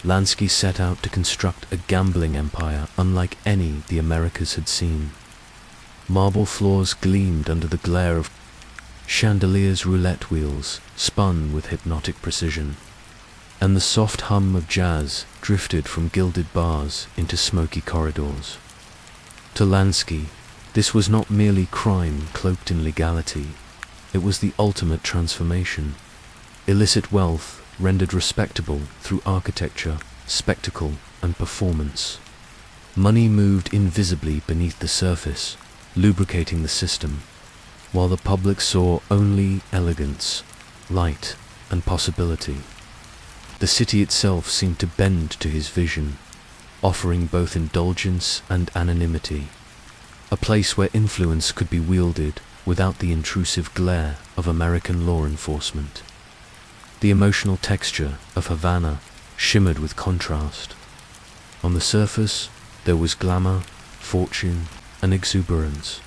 Lansky set out to construct a gambling empire unlike any the Americas had seen. Marble floors gleamed under the glare of chandeliers, roulette wheels spun with hypnotic precision, and the soft hum of jazz drifted from gilded bars into smoky corridors. To Lansky, this was not merely crime cloaked in legality, it was the ultimate transformation. Illicit wealth rendered respectable through architecture, spectacle, and performance. Money moved invisibly beneath the surface, lubricating the system, while the public saw only elegance, light, and possibility. The city itself seemed to bend to his vision, offering both indulgence and anonymity, a place where influence could be wielded without the intrusive glare of American law enforcement. The emotional texture of Havana shimmered with contrast. On the surface, there was glamour, fortune, and exuberance.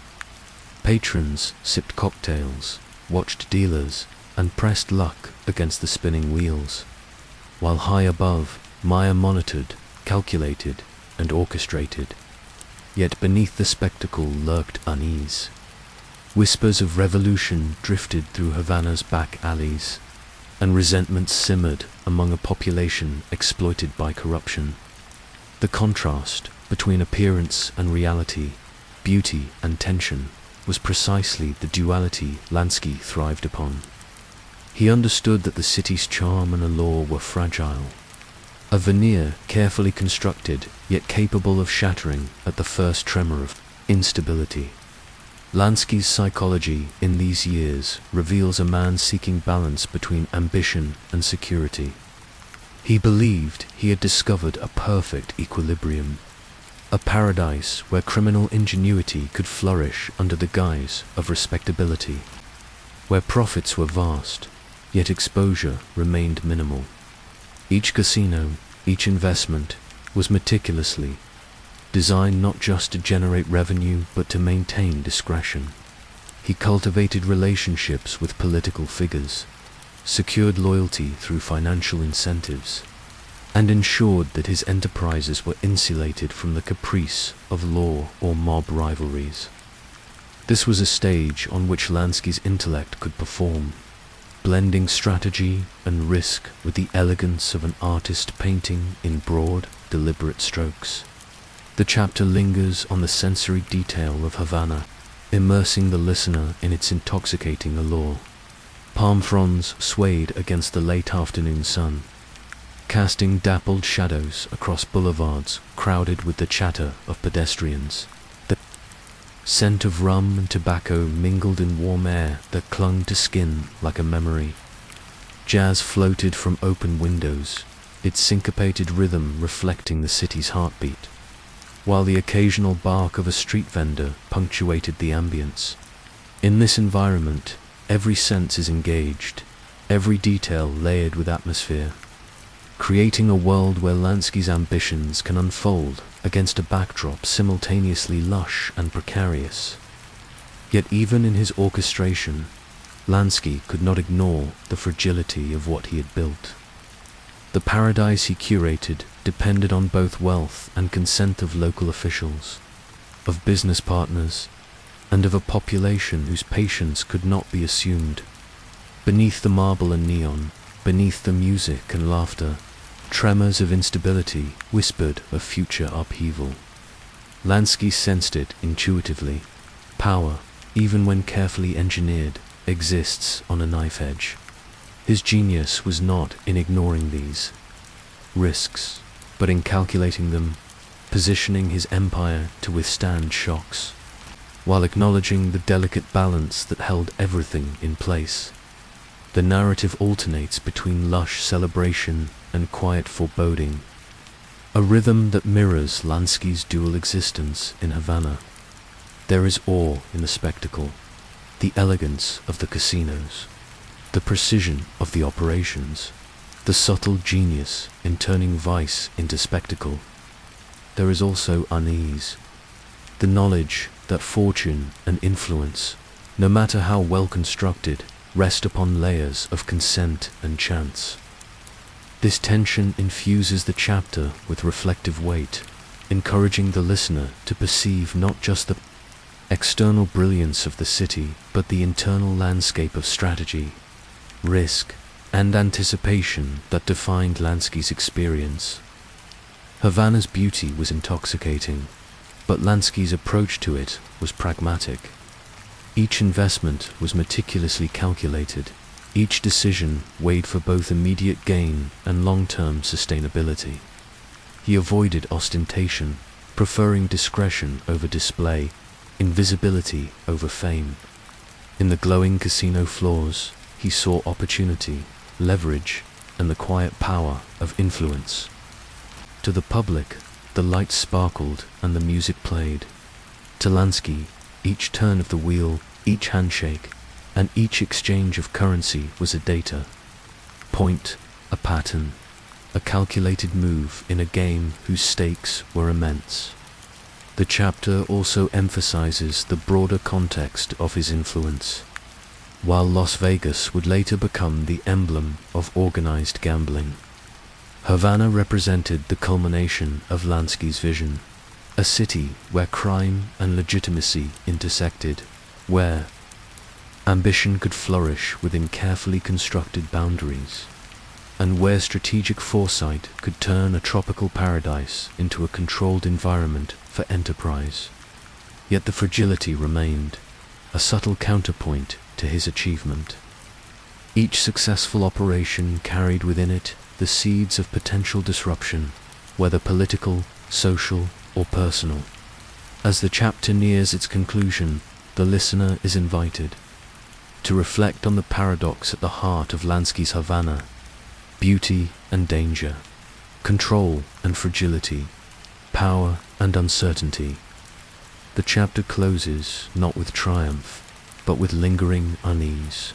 Patrons sipped cocktails, watched dealers, and pressed luck against the spinning wheels, while high above, Meyer monitored, calculated, and orchestrated. Yet beneath the spectacle lurked unease. Whispers of revolution drifted through Havana's back alleys, and resentment simmered among a population exploited by corruption. The contrast between appearance and reality, beauty and tension, was precisely the duality Lansky thrived upon. He understood that the city's charm and allure were fragile, a veneer carefully constructed yet capable of shattering at the first tremor of instability. Lansky's psychology in these years reveals a man seeking balance between ambition and security. He believed he had discovered a perfect equilibrium, a paradise where criminal ingenuity could flourish under the guise of respectability, where profits were vast, yet exposure remained minimal. Each casino, each investment, was meticulously designed not just to generate revenue but to maintain discretion. He cultivated relationships with political figures, secured loyalty through financial incentives, and ensured that his enterprises were insulated from the caprice of law or mob rivalries. This was a stage on which Lansky's intellect could perform, blending strategy and risk with the elegance of an artist painting in broad, deliberate strokes. The chapter lingers on the sensory detail of Havana, immersing the listener in its intoxicating allure. Palm fronds swayed against the late afternoon sun, casting dappled shadows across boulevards crowded with the chatter of pedestrians. The scent of rum and tobacco mingled in warm air that clung to skin like a memory. Jazz floated from open windows, its syncopated rhythm reflecting the city's heartbeat, while the occasional bark of a street vendor punctuated the ambience. In this environment, every sense is engaged, every detail layered with atmosphere, creating a world where Lansky's ambitions can unfold against a backdrop simultaneously lush and precarious. Yet even in his orchestration, Lansky could not ignore the fragility of what he had built. The paradise he curated depended on both wealth and consent of local officials, of business partners, and of a population whose patience could not be assumed. Beneath the marble and neon, beneath the music and laughter, tremors of instability whispered of future upheaval. Lansky sensed it intuitively. Power, even when carefully engineered, exists on a knife edge. His genius was not in ignoring these risks, but in calculating them, positioning his empire to withstand shocks, while acknowledging the delicate balance that held everything in place. The narrative alternates between lush celebration and quiet foreboding, a rhythm that mirrors Lansky's dual existence in Havana. There is awe in the spectacle, the elegance of the casinos, the precision of the operations, the subtle genius in turning vice into spectacle. There is also unease, the knowledge that fortune and influence, no matter how well constructed, rest upon layers of consent and chance. This tension infuses the chapter with reflective weight, encouraging the listener to perceive not just the external brilliance of the city, but the internal landscape of strategy, risk, and anticipation that defined Lansky's experience. Havana's beauty was intoxicating, but Lansky's approach to it was pragmatic. Each investment was meticulously calculated, each decision weighed for both immediate gain and long-term sustainability. He avoided ostentation, preferring discretion over display, invisibility over fame. In the glowing casino floors, he saw opportunity, leverage, and the quiet power of influence. To the public, the lights sparkled and the music played. To Lansky, each turn of the wheel, each handshake, and each exchange of currency was a data point, a pattern, a calculated move in a game whose stakes were immense. The chapter also emphasizes the broader context of his influence. While Las Vegas would later become the emblem of organized gambling, Havana represented the culmination of Lansky's vision, a city where crime and legitimacy intersected, where ambition could flourish within carefully constructed boundaries, and where strategic foresight could turn a tropical paradise into a controlled environment for enterprise. Yet the fragility remained, a subtle counterpoint to his achievement. Each successful operation carried within it the seeds of potential disruption, whether political, social, or personal. As the chapter nears its conclusion, the listener is invited to reflect on the paradox at the heart of Lansky's Havana: beauty and danger, control and fragility, power and uncertainty. The chapter closes not with triumph, but with lingering unease.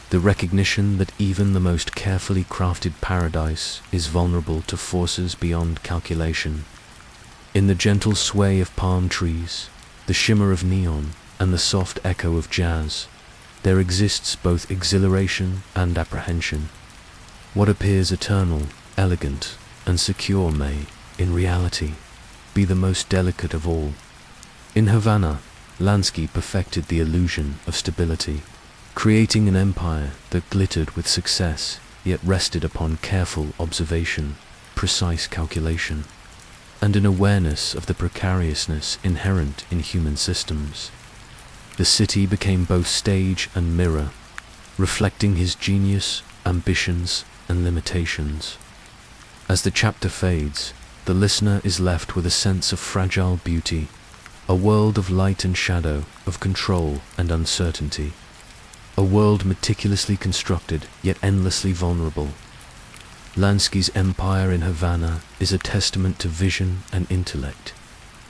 The recognition that even the most carefully crafted paradise is vulnerable to forces beyond calculation. In the gentle sway of palm trees, the shimmer of neon, and the soft echo of jazz, there exists both exhilaration and apprehension. What appears eternal, elegant, and secure may, in reality, be the most delicate of all. In Havana, Lansky perfected the illusion of stability, creating an empire that glittered with success, yet rested upon careful observation, precise calculation, and an awareness of the precariousness inherent in human systems. The city became both stage and mirror, reflecting his genius, ambitions, and limitations. As the chapter fades, the listener is left with a sense of fragile beauty, a world of light and shadow, of control and uncertainty. A world meticulously constructed, yet endlessly vulnerable. Lansky's empire in Havana is a testament to vision and intellect,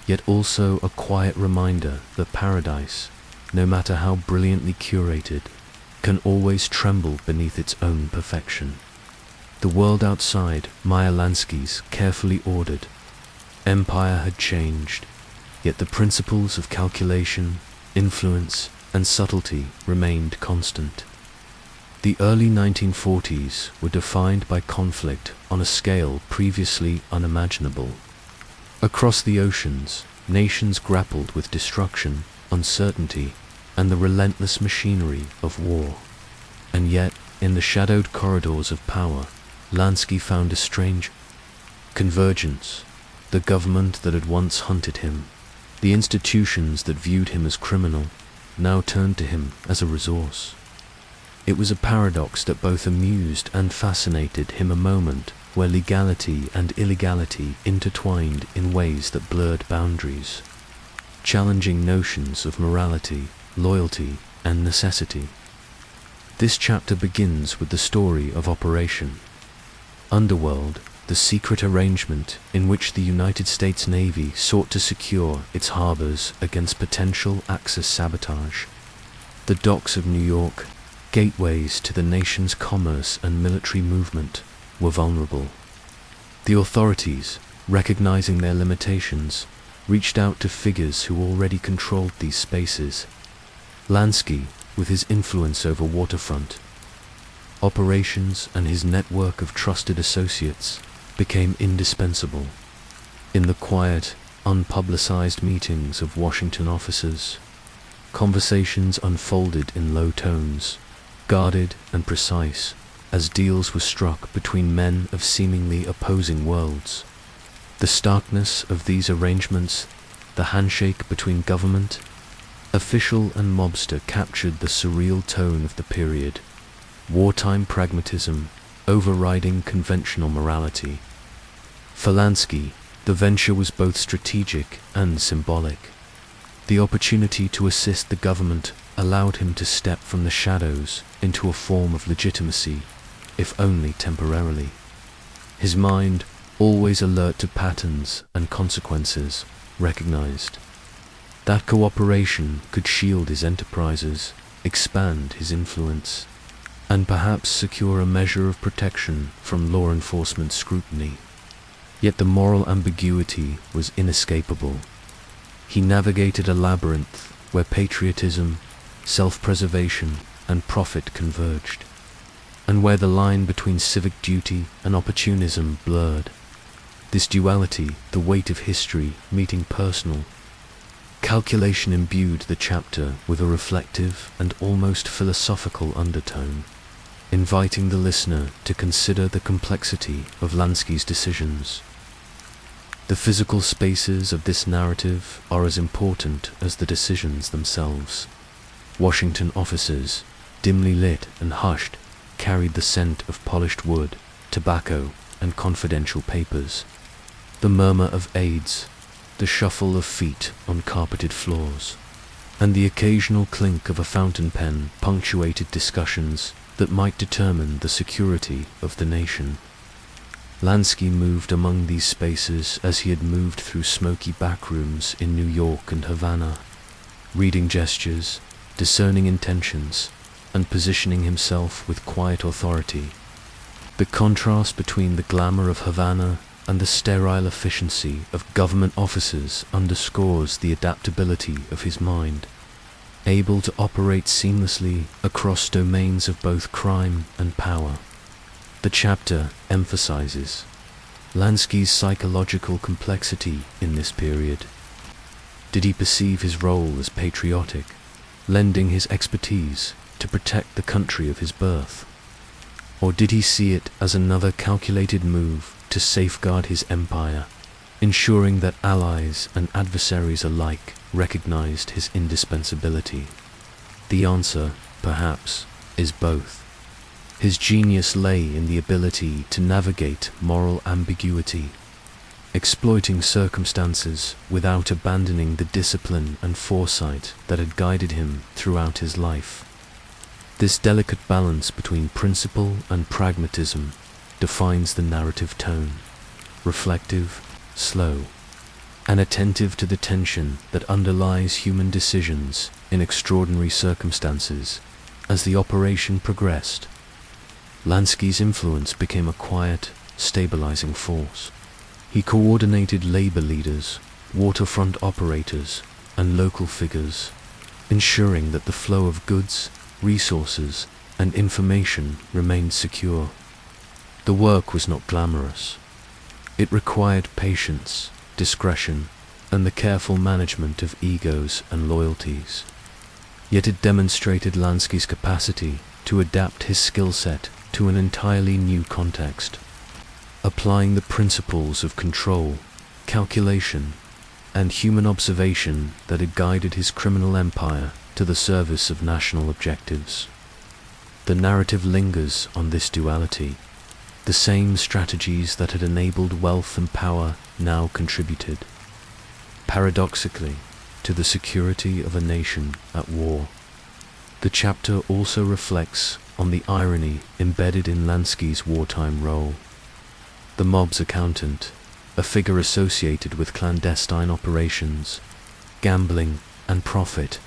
yet also a quiet reminder that paradise, no matter how brilliantly curated, can always tremble beneath its own perfection. The world outside Meyer Lansky's carefully ordered empire had changed, yet the principles of calculation, influence, and subtlety remained constant. The early 1940s were defined by conflict on a scale previously unimaginable. Across the oceans, nations grappled with destruction, uncertainty, and the relentless machinery of war. And yet, in the shadowed corridors of power, Lansky found a strange convergence. The government that had once hunted him, the institutions that viewed him as criminal, now turned to him as a resource. It was a paradox that both amused and fascinated him a moment, where legality and illegality intertwined in ways that blurred boundaries, challenging notions of morality, loyalty, and necessity. This chapter begins with the story of Operation Underworld, the secret arrangement in which the United States Navy sought to secure its harbors against potential Axis sabotage. The docks of New York, gateways to the nation's commerce and military movement, were vulnerable. The authorities, recognizing their limitations, reached out to figures who already controlled these spaces. Lansky, with his influence over waterfront operations and his network of trusted associates, became indispensable. In the quiet, unpublicized meetings of Washington officers, conversations unfolded in low tones, guarded and precise, as deals were struck between men of seemingly opposing worlds. The starkness of these arrangements, the handshake between government, official and mobster, captured the surreal tone of the period, wartime pragmatism overriding conventional morality. For Lansky, the venture was both strategic and symbolic. The opportunity to assist the government allowed him to step from the shadows into a form of legitimacy, if only temporarily. His mind, always alert to patterns and consequences, recognized that cooperation could shield his enterprises, expand his influence, and perhaps secure a measure of protection from law enforcement scrutiny. Yet the moral ambiguity was inescapable. He navigated a labyrinth where patriotism, self-preservation, and profit converged, and where the line between civic duty and opportunism blurred. This duality, the weight of history meeting personal calculation, imbued the chapter with a reflective and almost philosophical undertone, inviting the listener to consider the complexity of Lansky's decisions. The physical spaces of this narrative are as important as the decisions themselves. Washington offices, dimly lit and hushed, carried the scent of polished wood, tobacco, and confidential papers. The murmur of aides, the shuffle of feet on carpeted floors, and the occasional clink of a fountain pen punctuated discussions that might determine the security of the nation. Lansky moved among these spaces as he had moved through smoky backrooms in New York and Havana, reading gestures, discerning intentions, and positioning himself with quiet authority. The contrast between the glamour of Havana and the sterile efficiency of government offices underscores the adaptability of his mind, able to operate seamlessly across domains of both crime and power. The chapter emphasizes Lansky's psychological complexity in this period. Did he perceive his role as patriotic, lending his expertise to protect the country of his birth? Or did he see it as another calculated move to safeguard his empire, ensuring that allies and adversaries alike recognized his indispensability? The answer, perhaps, is both. His genius lay in the ability to navigate moral ambiguity, exploiting circumstances without abandoning the discipline and foresight that had guided him throughout his life. This delicate balance between principle and pragmatism defines the narrative tone, reflective, slow, and attentive to the tension that underlies human decisions in extraordinary circumstances. As the operation progressed, Lansky's influence became a quiet, stabilizing force. He coordinated labor leaders, waterfront operators, and local figures, ensuring that the flow of goods, resources, and information remained secure. The work was not glamorous. It required patience, discretion, and the careful management of egos and loyalties. Yet it demonstrated Lansky's capacity to adapt his skill set to an entirely new context, applying the principles of control, calculation, and human observation that had guided his criminal empire to the service of national objectives. The narrative lingers on this duality, The same strategies that had enabled wealth and power now contributed, paradoxically, to the security of a nation at war. The chapter also reflects on the irony embedded in Lansky's wartime role. The mob's accountant, a figure associated with clandestine operations, gambling, and profit,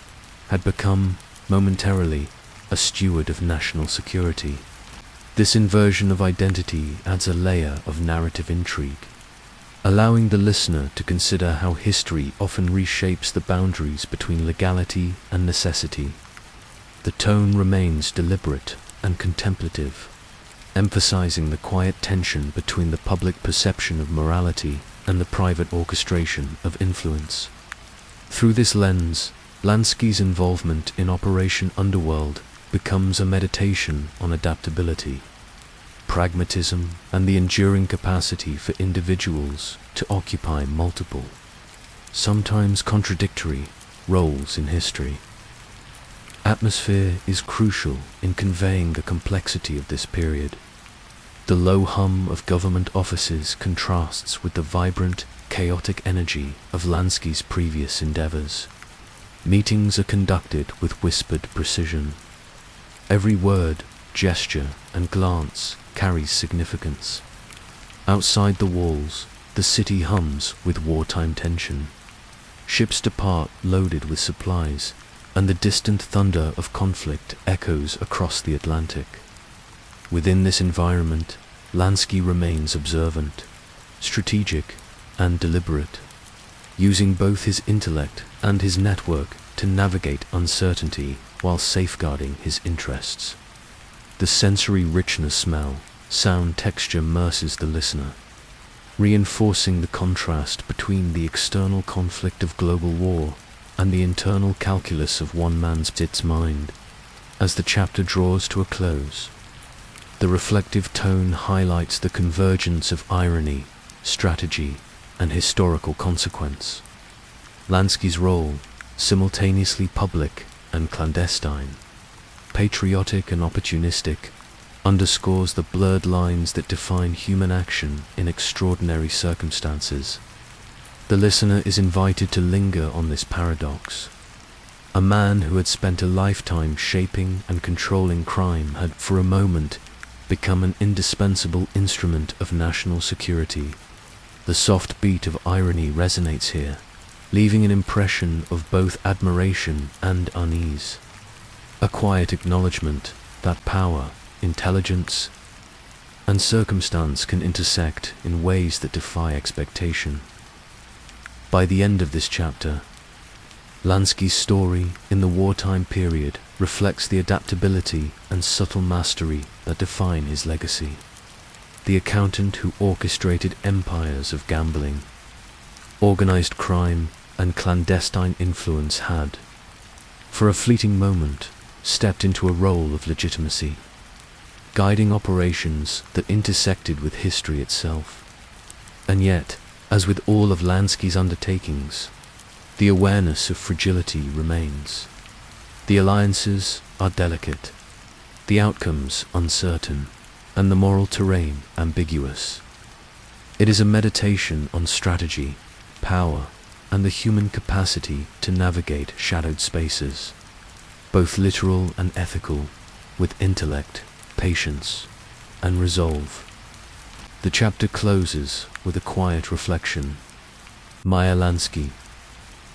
had become, momentarily, a steward of national security. This inversion of identity adds a layer of narrative intrigue, allowing the listener to consider how history often reshapes the boundaries between legality and necessity. The tone remains deliberate and contemplative, emphasizing the quiet tension between the public perception of morality and the private orchestration of influence. Through this lens, Lansky's involvement in Operation Underworld becomes a meditation on adaptability, pragmatism, and the enduring capacity for individuals to occupy multiple, sometimes contradictory, roles in history. Atmosphere is crucial in conveying the complexity of this period. The low hum of government offices contrasts with the vibrant, chaotic energy of Lansky's previous endeavors. Meetings are conducted with whispered precision. Every word, gesture, and glance carries significance. Outside the walls, the city hums with wartime tension. Ships depart loaded with supplies, and the distant thunder of conflict echoes across the Atlantic. Within this environment, Lansky remains observant, strategic, and deliberate, using both his intellect and his network to navigate uncertainty while safeguarding his interests. The sensory richness, smell, sound, texture immerses the listener, reinforcing the contrast between the external conflict of global war and the internal calculus of one man's mind. As the chapter draws to a close, the reflective tone highlights the convergence of irony, strategy, and historical consequence. Lansky's role, simultaneously public and clandestine, patriotic and opportunistic, underscores the blurred lines that define human action in extraordinary circumstances. The listener is invited to linger on this paradox. A man who had spent a lifetime shaping and controlling crime had, for a moment, become an indispensable instrument of national security. The soft beat of irony resonates here, leaving an impression of both admiration and unease. A quiet acknowledgement that power, intelligence, and circumstance can intersect in ways that defy expectation. By the end of this chapter, Lansky's story in the wartime period reflects the adaptability and subtle mastery that define his legacy. The accountant who orchestrated empires of gambling, organized crime, and clandestine influence had, for a fleeting moment, stepped into a role of legitimacy, guiding operations that intersected with history itself. And yet, as with all of Lansky's undertakings, the awareness of fragility remains. The alliances are delicate, the outcomes uncertain, and the moral terrain ambiguous. It is a meditation on strategy, power, and the human capacity to navigate shadowed spaces, both literal and ethical, with intellect, patience, and resolve. The chapter closes with a quiet reflection. Meyer Lansky,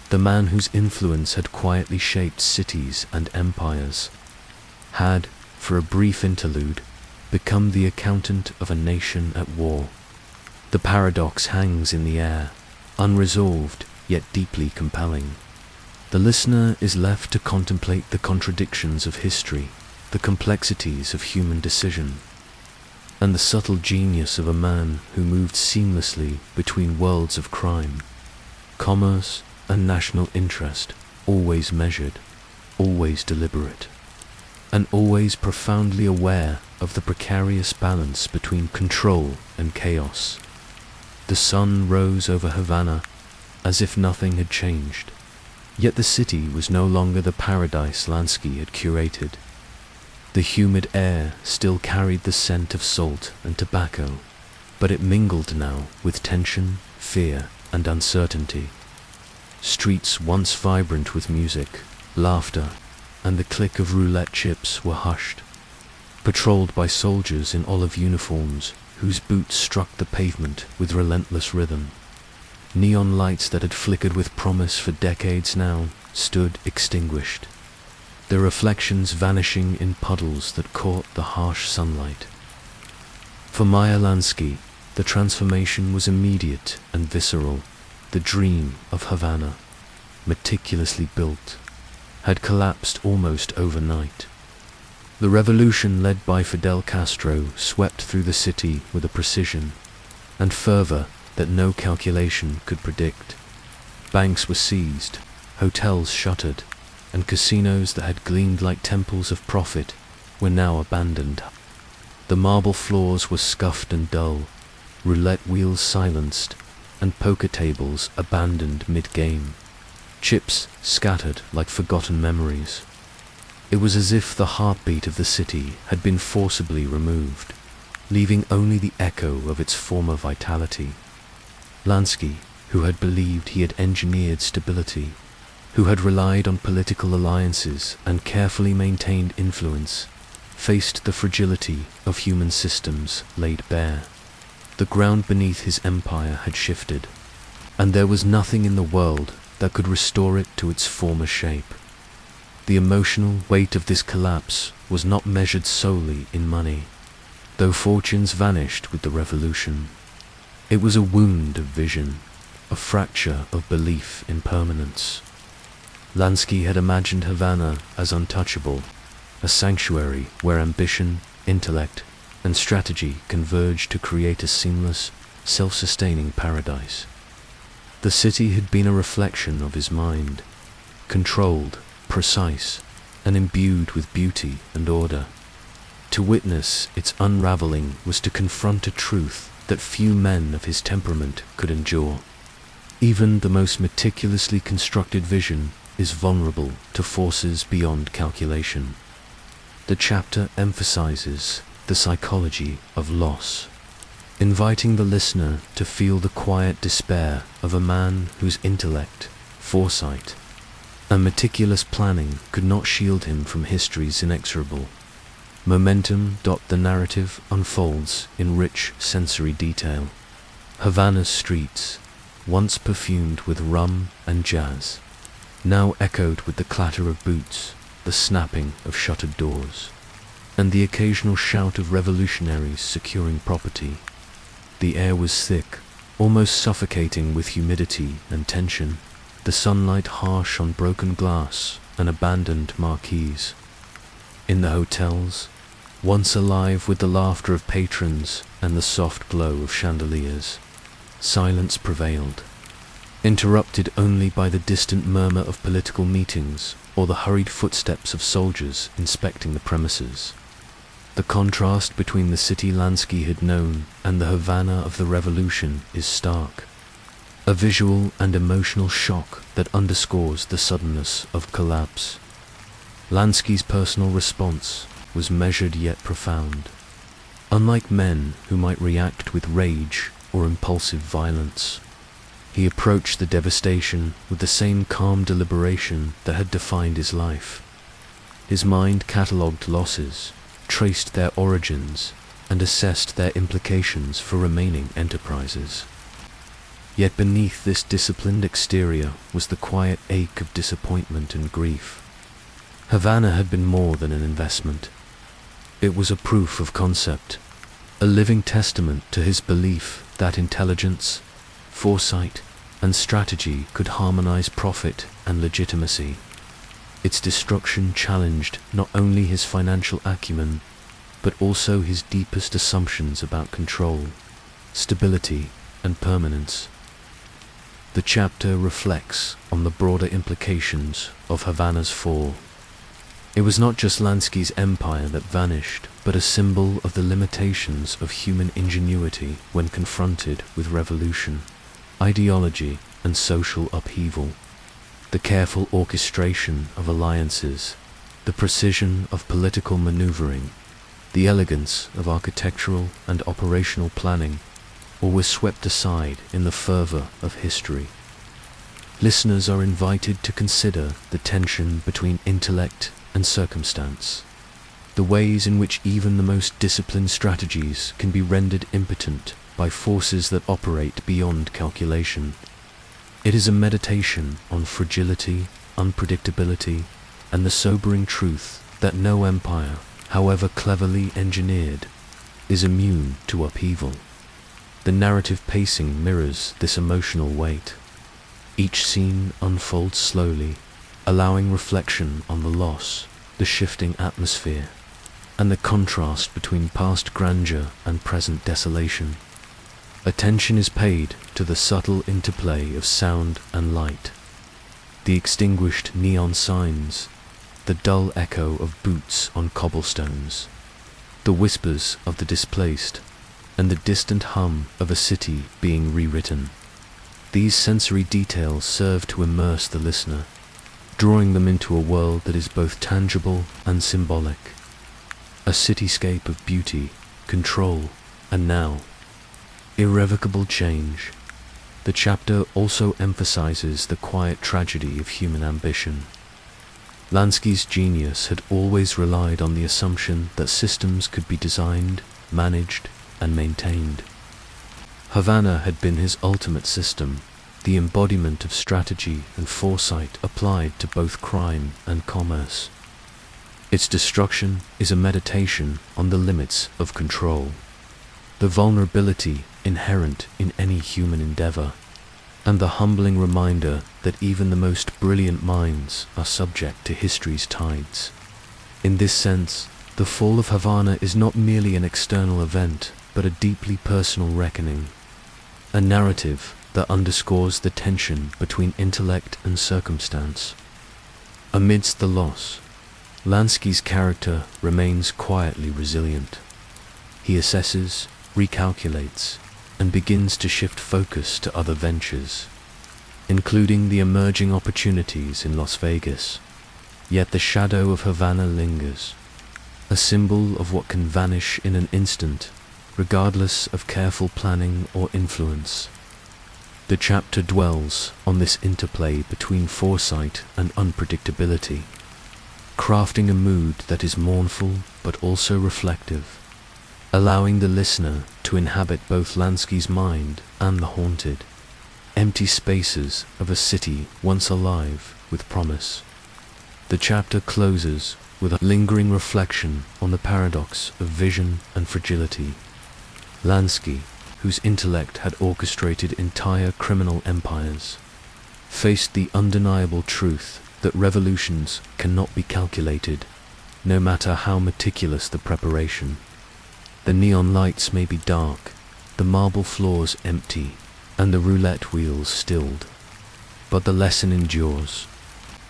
the man whose influence had quietly shaped cities and empires, had, for a brief interlude, become the accountant of a nation at war. The paradox hangs in the air, unresolved yet deeply compelling. The listener is left to contemplate the contradictions of history, the complexities of human decision, and the subtle genius of a man who moved seamlessly between worlds of crime, commerce, and national interest, always measured, always deliberate, and always profoundly aware of the precarious balance between control and chaos. The sun rose over Havana as if nothing had changed, yet the city was no longer the paradise Lansky had curated. The humid air still carried the scent of salt and tobacco, but it mingled now with tension, fear, and uncertainty. Streets once vibrant with music, laughter, and the click of roulette chips were hushed, patrolled by soldiers in olive uniforms whose boots struck the pavement with relentless rhythm. Neon lights that had flickered with promise for decades now stood extinguished, their reflections vanishing in puddles that caught the harsh sunlight. For Meyer Lansky, the transformation was immediate and visceral. The dream of Havana, meticulously built, had collapsed almost overnight. The revolution led by Fidel Castro swept through the city with a precision and fervor that no calculation could predict. Banks were seized, hotels shuttered, and casinos that had gleamed like temples of profit were now abandoned. The marble floors were scuffed and dull, roulette wheels silenced, and poker tables abandoned mid-game, chips scattered like forgotten memories. It was as if the heartbeat of the city had been forcibly removed, leaving only the echo of its former vitality. Lansky, who had believed he had engineered stability, who had relied on political alliances and carefully maintained influence, faced the fragility of human systems laid bare. The ground beneath his empire had shifted, and there was nothing in the world that could restore it to its former shape. The emotional weight of this collapse was not measured solely in money, though fortunes vanished with the revolution. It was a wound of vision, a fracture of belief in permanence. Lansky had imagined Havana as untouchable, a sanctuary where ambition, intellect, and strategy converged to create a seamless, self-sustaining paradise. The city had been a reflection of his mind, controlled, precise, and imbued with beauty and order. To witness its unraveling was to confront a truth that few men of his temperament could endure. Even the most meticulously constructed vision is vulnerable to forces beyond calculation. The chapter emphasizes the psychology of loss, inviting the listener to feel the quiet despair of a man whose intellect, foresight, and meticulous planning could not shield him from history's inexorable momentum. The narrative unfolds in rich sensory detail. Havana's streets, once perfumed with rum and jazz, now echoed with the clatter of boots, the snapping of shuttered doors, and the occasional shout of revolutionaries securing property. The air was thick, almost suffocating with humidity and tension, the sunlight harsh on broken glass and abandoned marquees. In the hotels, once alive with the laughter of patrons and the soft glow of chandeliers, silence prevailed, interrupted only by the distant murmur of political meetings or the hurried footsteps of soldiers inspecting the premises. The contrast between the city Lansky had known and the Havana of the revolution is stark, a visual and emotional shock that underscores the suddenness of collapse. Lansky's personal response was measured yet profound. Unlike men who might react with rage or impulsive violence, he approached the devastation with the same calm deliberation that had defined his life. His mind catalogued losses, traced their origins, and assessed their implications for remaining enterprises. Yet beneath this disciplined exterior was the quiet ache of disappointment and grief. Havana had been more than an investment. It was a proof of concept, a living testament to his belief that intelligence, foresight, and strategy could harmonize profit and legitimacy. Its destruction challenged not only his financial acumen, but also his deepest assumptions about control, stability, and permanence. The chapter reflects on the broader implications of Havana's fall. It was not just Lansky's empire that vanished, but a symbol of the limitations of human ingenuity when confronted with revolution, ideology, and social upheaval. The careful orchestration of alliances, the precision of political maneuvering, the elegance of architectural and operational planning, or were swept aside in the fervor of history. Listeners are invited to consider the tension between intellect and circumstance, the ways in which even the most disciplined strategies can be rendered impotent by forces that operate beyond calculation. It is a meditation on fragility, unpredictability, and the sobering truth that no empire, however cleverly engineered, is immune to upheaval. The narrative pacing mirrors this emotional weight. Each scene unfolds slowly, allowing reflection on the loss, the shifting atmosphere, and the contrast between past grandeur and present desolation. Attention is paid to the subtle interplay of sound and light, the extinguished neon signs, the dull echo of boots on cobblestones, the whispers of the displaced, and the distant hum of a city being rewritten. These sensory details serve to immerse the listener, drawing them into a world that is both tangible and symbolic, a cityscape of beauty, control, and now, irrevocable change. The chapter also emphasizes the quiet tragedy of human ambition. Lansky's genius had always relied on the assumption that systems could be designed, managed, and maintained. Havana had been his ultimate system, the embodiment of strategy and foresight applied to both crime and commerce. Its destruction is a meditation on the limits of control, the vulnerability inherent in any human endeavor, and the humbling reminder that even the most brilliant minds are subject to history's tides. In this sense, the fall of Havana is not merely an external event, but a deeply personal reckoning, a narrative that underscores the tension between intellect and circumstance. Amidst the loss, Lansky's character remains quietly resilient. He assesses, recalculates, and begins to shift focus to other ventures, including the emerging opportunities in Las Vegas. Yet the shadow of Havana lingers, a symbol of what can vanish in an instant, regardless of careful planning or influence. The chapter dwells on this interplay between foresight and unpredictability, crafting a mood that is mournful but also reflective, allowing the listener to inhabit both Lansky's mind and the haunted, empty spaces of a city once alive with promise. The chapter closes with a lingering reflection on the paradox of vision and fragility. Lansky, whose intellect had orchestrated entire criminal empires, faced the undeniable truth that revolutions cannot be calculated, no matter how meticulous the preparation. The neon lights may be dark, the marble floors empty, and the roulette wheels stilled, but the lesson endures.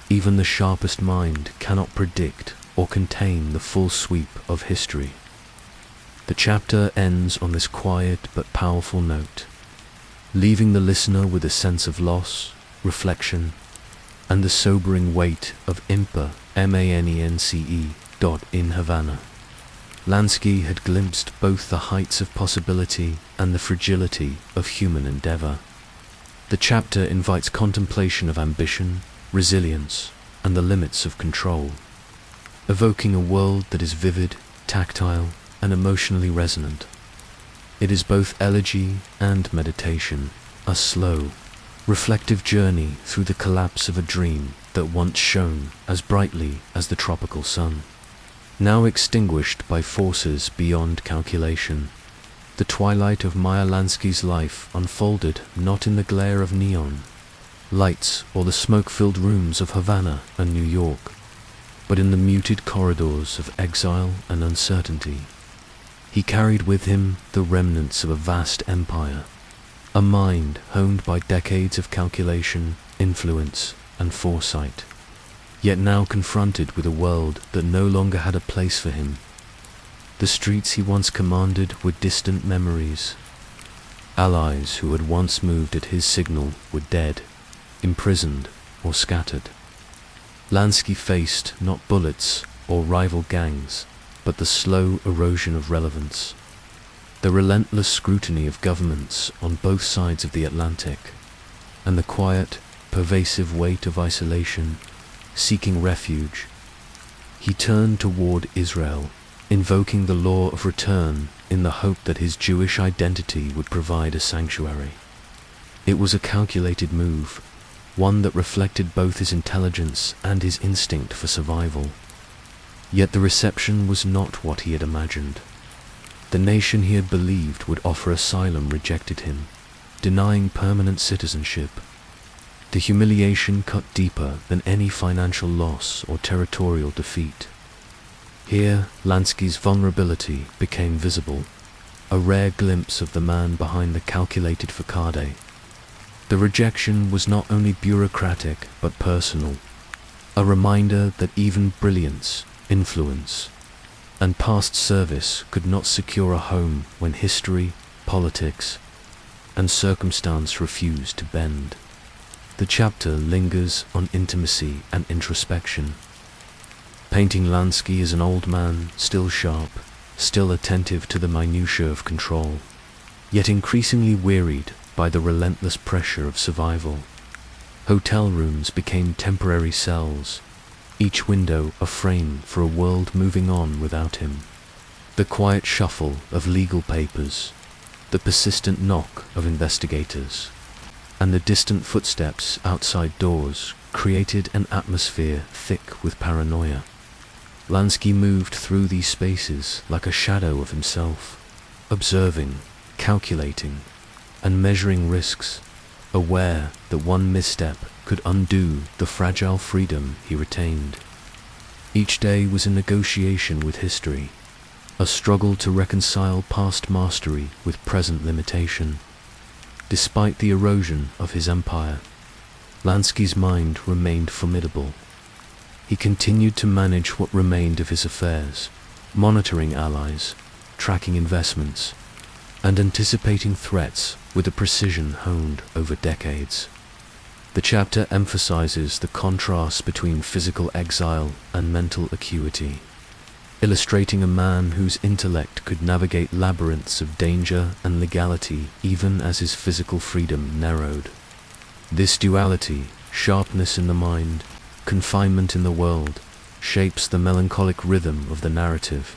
Even the sharpest mind cannot predict or contain the full sweep of history. The chapter ends on this quiet but powerful note, leaving the listener with a sense of loss, reflection, and the sobering weight of impa, M-A-N-E-N-C-E, in Havana. Lansky had glimpsed both the heights of possibility and the fragility of human endeavor. The chapter invites contemplation of ambition, resilience, and the limits of control, evoking a world that is vivid, tactile, and emotionally resonant. It is both elegy and meditation, a slow, reflective journey through the collapse of a dream that once shone as brightly as the tropical sun. Now extinguished by forces beyond calculation, the twilight of Meyer Lansky's life unfolded not in the glare of neon lights or the smoke-filled rooms of Havana and New York, but in the muted corridors of exile and uncertainty. He carried with him the remnants of a vast empire, a mind honed by decades of calculation, influence, and foresight, yet now confronted with a world that no longer had a place for him. The streets he once commanded were distant memories. Allies who had once moved at his signal were dead, imprisoned, or scattered. Lansky faced not bullets or rival gangs, but the slow erosion of relevance, the relentless scrutiny of governments on both sides of the Atlantic, and the quiet, pervasive weight of isolation, seeking refuge. He turned toward Israel, invoking the law of return in the hope that his Jewish identity would provide a sanctuary. It was a calculated move, one that reflected both his intelligence and his instinct for survival. Yet the reception was not what he had imagined. The nation he had believed would offer asylum rejected him, denying permanent citizenship. The humiliation cut deeper than any financial loss or territorial defeat. Here, Lansky's vulnerability became visible, a rare glimpse of the man behind the calculated facade. The rejection was not only bureaucratic but personal, a reminder that even brilliance, influence, and past service could not secure a home when history, politics, and circumstance refused to bend. The chapter lingers on intimacy and introspection, painting Lansky as an old man, still sharp, still attentive to the minutiae of control, yet increasingly wearied by the relentless pressure of survival. Hotel rooms became temporary cells, each window a frame for a world moving on without him. The quiet shuffle of legal papers, the persistent knock of investigators, and the distant footsteps outside doors created an atmosphere thick with paranoia. Lansky moved through these spaces like a shadow of himself, observing, calculating, and measuring risks, aware that one misstep could undo the fragile freedom he retained. Each day was a negotiation with history, a struggle to reconcile past mastery with present limitation. Despite the erosion of his empire, Lansky's mind remained formidable. He continued to manage what remained of his affairs, monitoring allies, tracking investments, and anticipating threats with a precision honed over decades. The chapter emphasizes the contrast between physical exile and mental acuity, illustrating a man whose intellect could navigate labyrinths of danger and legality even as his physical freedom narrowed. This duality, sharpness in the mind, confinement in the world, shapes the melancholic rhythm of the narrative,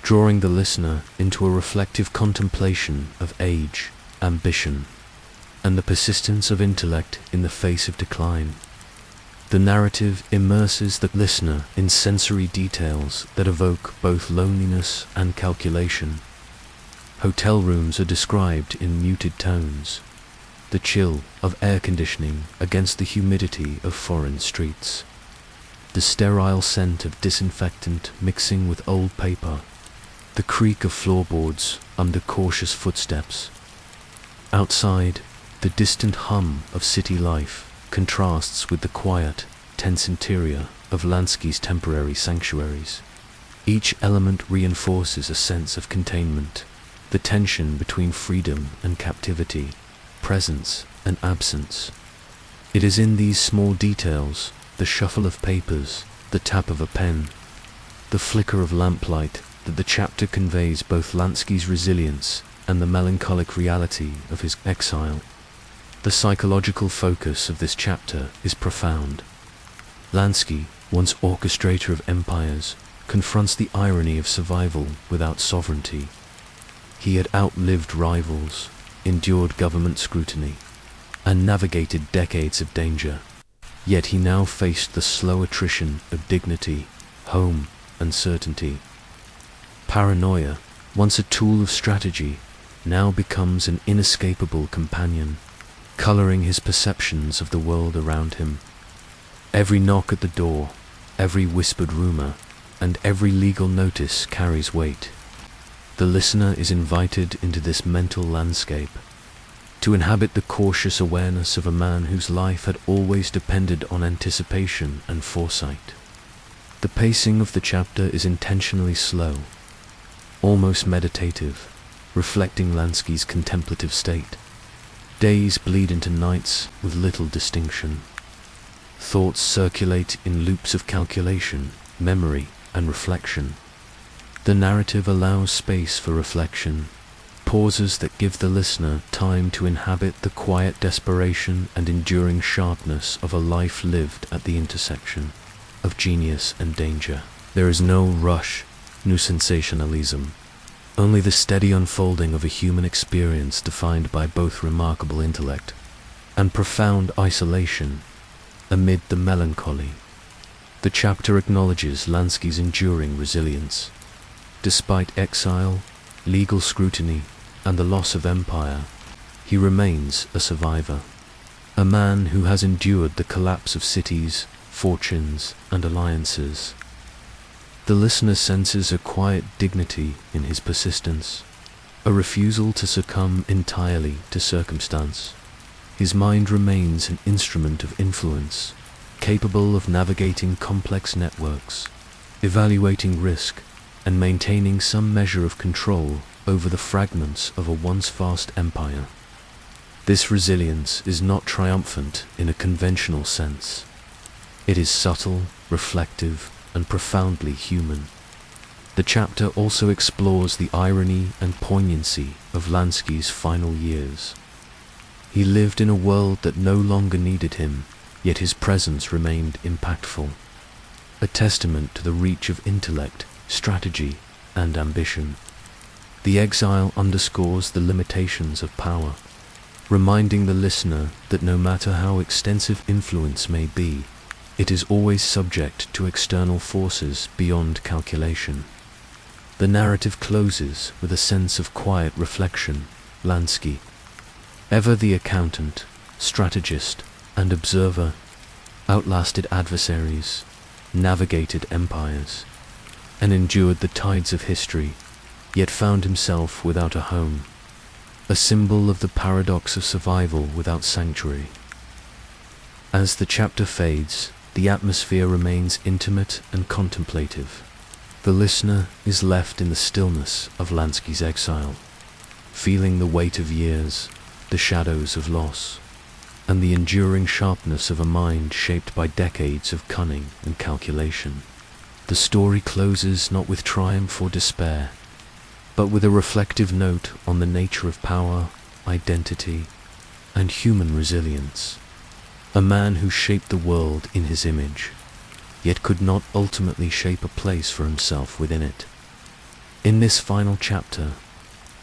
drawing the listener into a reflective contemplation of age, ambition, and the persistence of intellect in the face of decline. The narrative immerses the listener in sensory details that evoke both loneliness and calculation. Hotel rooms are described in muted tones, the chill of air conditioning against the humidity of foreign streets, the sterile scent of disinfectant mixing with old paper, the creak of floorboards under cautious footsteps. Outside, the distant hum of city life contrasts with the quiet, tense interior of Lansky's temporary sanctuaries. Each element reinforces a sense of containment, the tension between freedom and captivity, presence and absence. It is in these small details, the shuffle of papers, the tap of a pen, the flicker of lamplight, that the chapter conveys both Lansky's resilience and the melancholic reality of his exile. The psychological focus of this chapter is profound. Lansky, once orchestrator of empires, confronts the irony of survival without sovereignty. He had outlived rivals, endured government scrutiny, and navigated decades of danger. Yet he now faced the slow attrition of dignity, home, and certainty. Paranoia, once a tool of strategy, now becomes an inescapable companion, coloring his perceptions of the world around him. Every knock at the door, every whispered rumor, and every legal notice carries weight. The listener is invited into this mental landscape, to inhabit the cautious awareness of a man whose life had always depended on anticipation and foresight. The pacing of the chapter is intentionally slow, almost meditative, reflecting Lansky's contemplative state. Days bleed into nights with little distinction. Thoughts circulate in loops of calculation, memory, and reflection. The narrative allows space for reflection, pauses that give the listener time to inhabit the quiet desperation and enduring sharpness of a life lived at the intersection of genius and danger. There is no rush, no sensationalism, only the steady unfolding of a human experience defined by both remarkable intellect and profound isolation amid the melancholy. The chapter acknowledges Lansky's enduring resilience. Despite exile, legal scrutiny, and the loss of empire, he remains a survivor. A man who has endured the collapse of cities, fortunes, and alliances. The listener senses a quiet dignity in his persistence, a refusal to succumb entirely to circumstance. His mind remains an instrument of influence, capable of navigating complex networks, evaluating risk, and maintaining some measure of control over the fragments of a once vast empire. This resilience is not triumphant in a conventional sense. It is subtle, reflective, and profoundly human. The chapter also explores the irony and poignancy of Lansky's final years. He lived in a world that no longer needed him, yet his presence remained impactful, a testament to the reach of intellect, strategy, and ambition. The exile underscores the limitations of power, reminding the listener that no matter how extensive influence may be, it is always subject to external forces beyond calculation. The narrative closes with a sense of quiet reflection. Lansky, ever the accountant, strategist, and observer, outlasted adversaries, navigated empires, and endured the tides of history, yet found himself without a home, a symbol of the paradox of survival without sanctuary. As the chapter fades, the atmosphere remains intimate and contemplative. The listener is left in the stillness of Lansky's exile, feeling the weight of years, the shadows of loss, and the enduring sharpness of a mind shaped by decades of cunning and calculation. The story closes not with triumph or despair, but with a reflective note on the nature of power, identity, and human resilience. A man who shaped the world in his image, yet could not ultimately shape a place for himself within it. In this final chapter,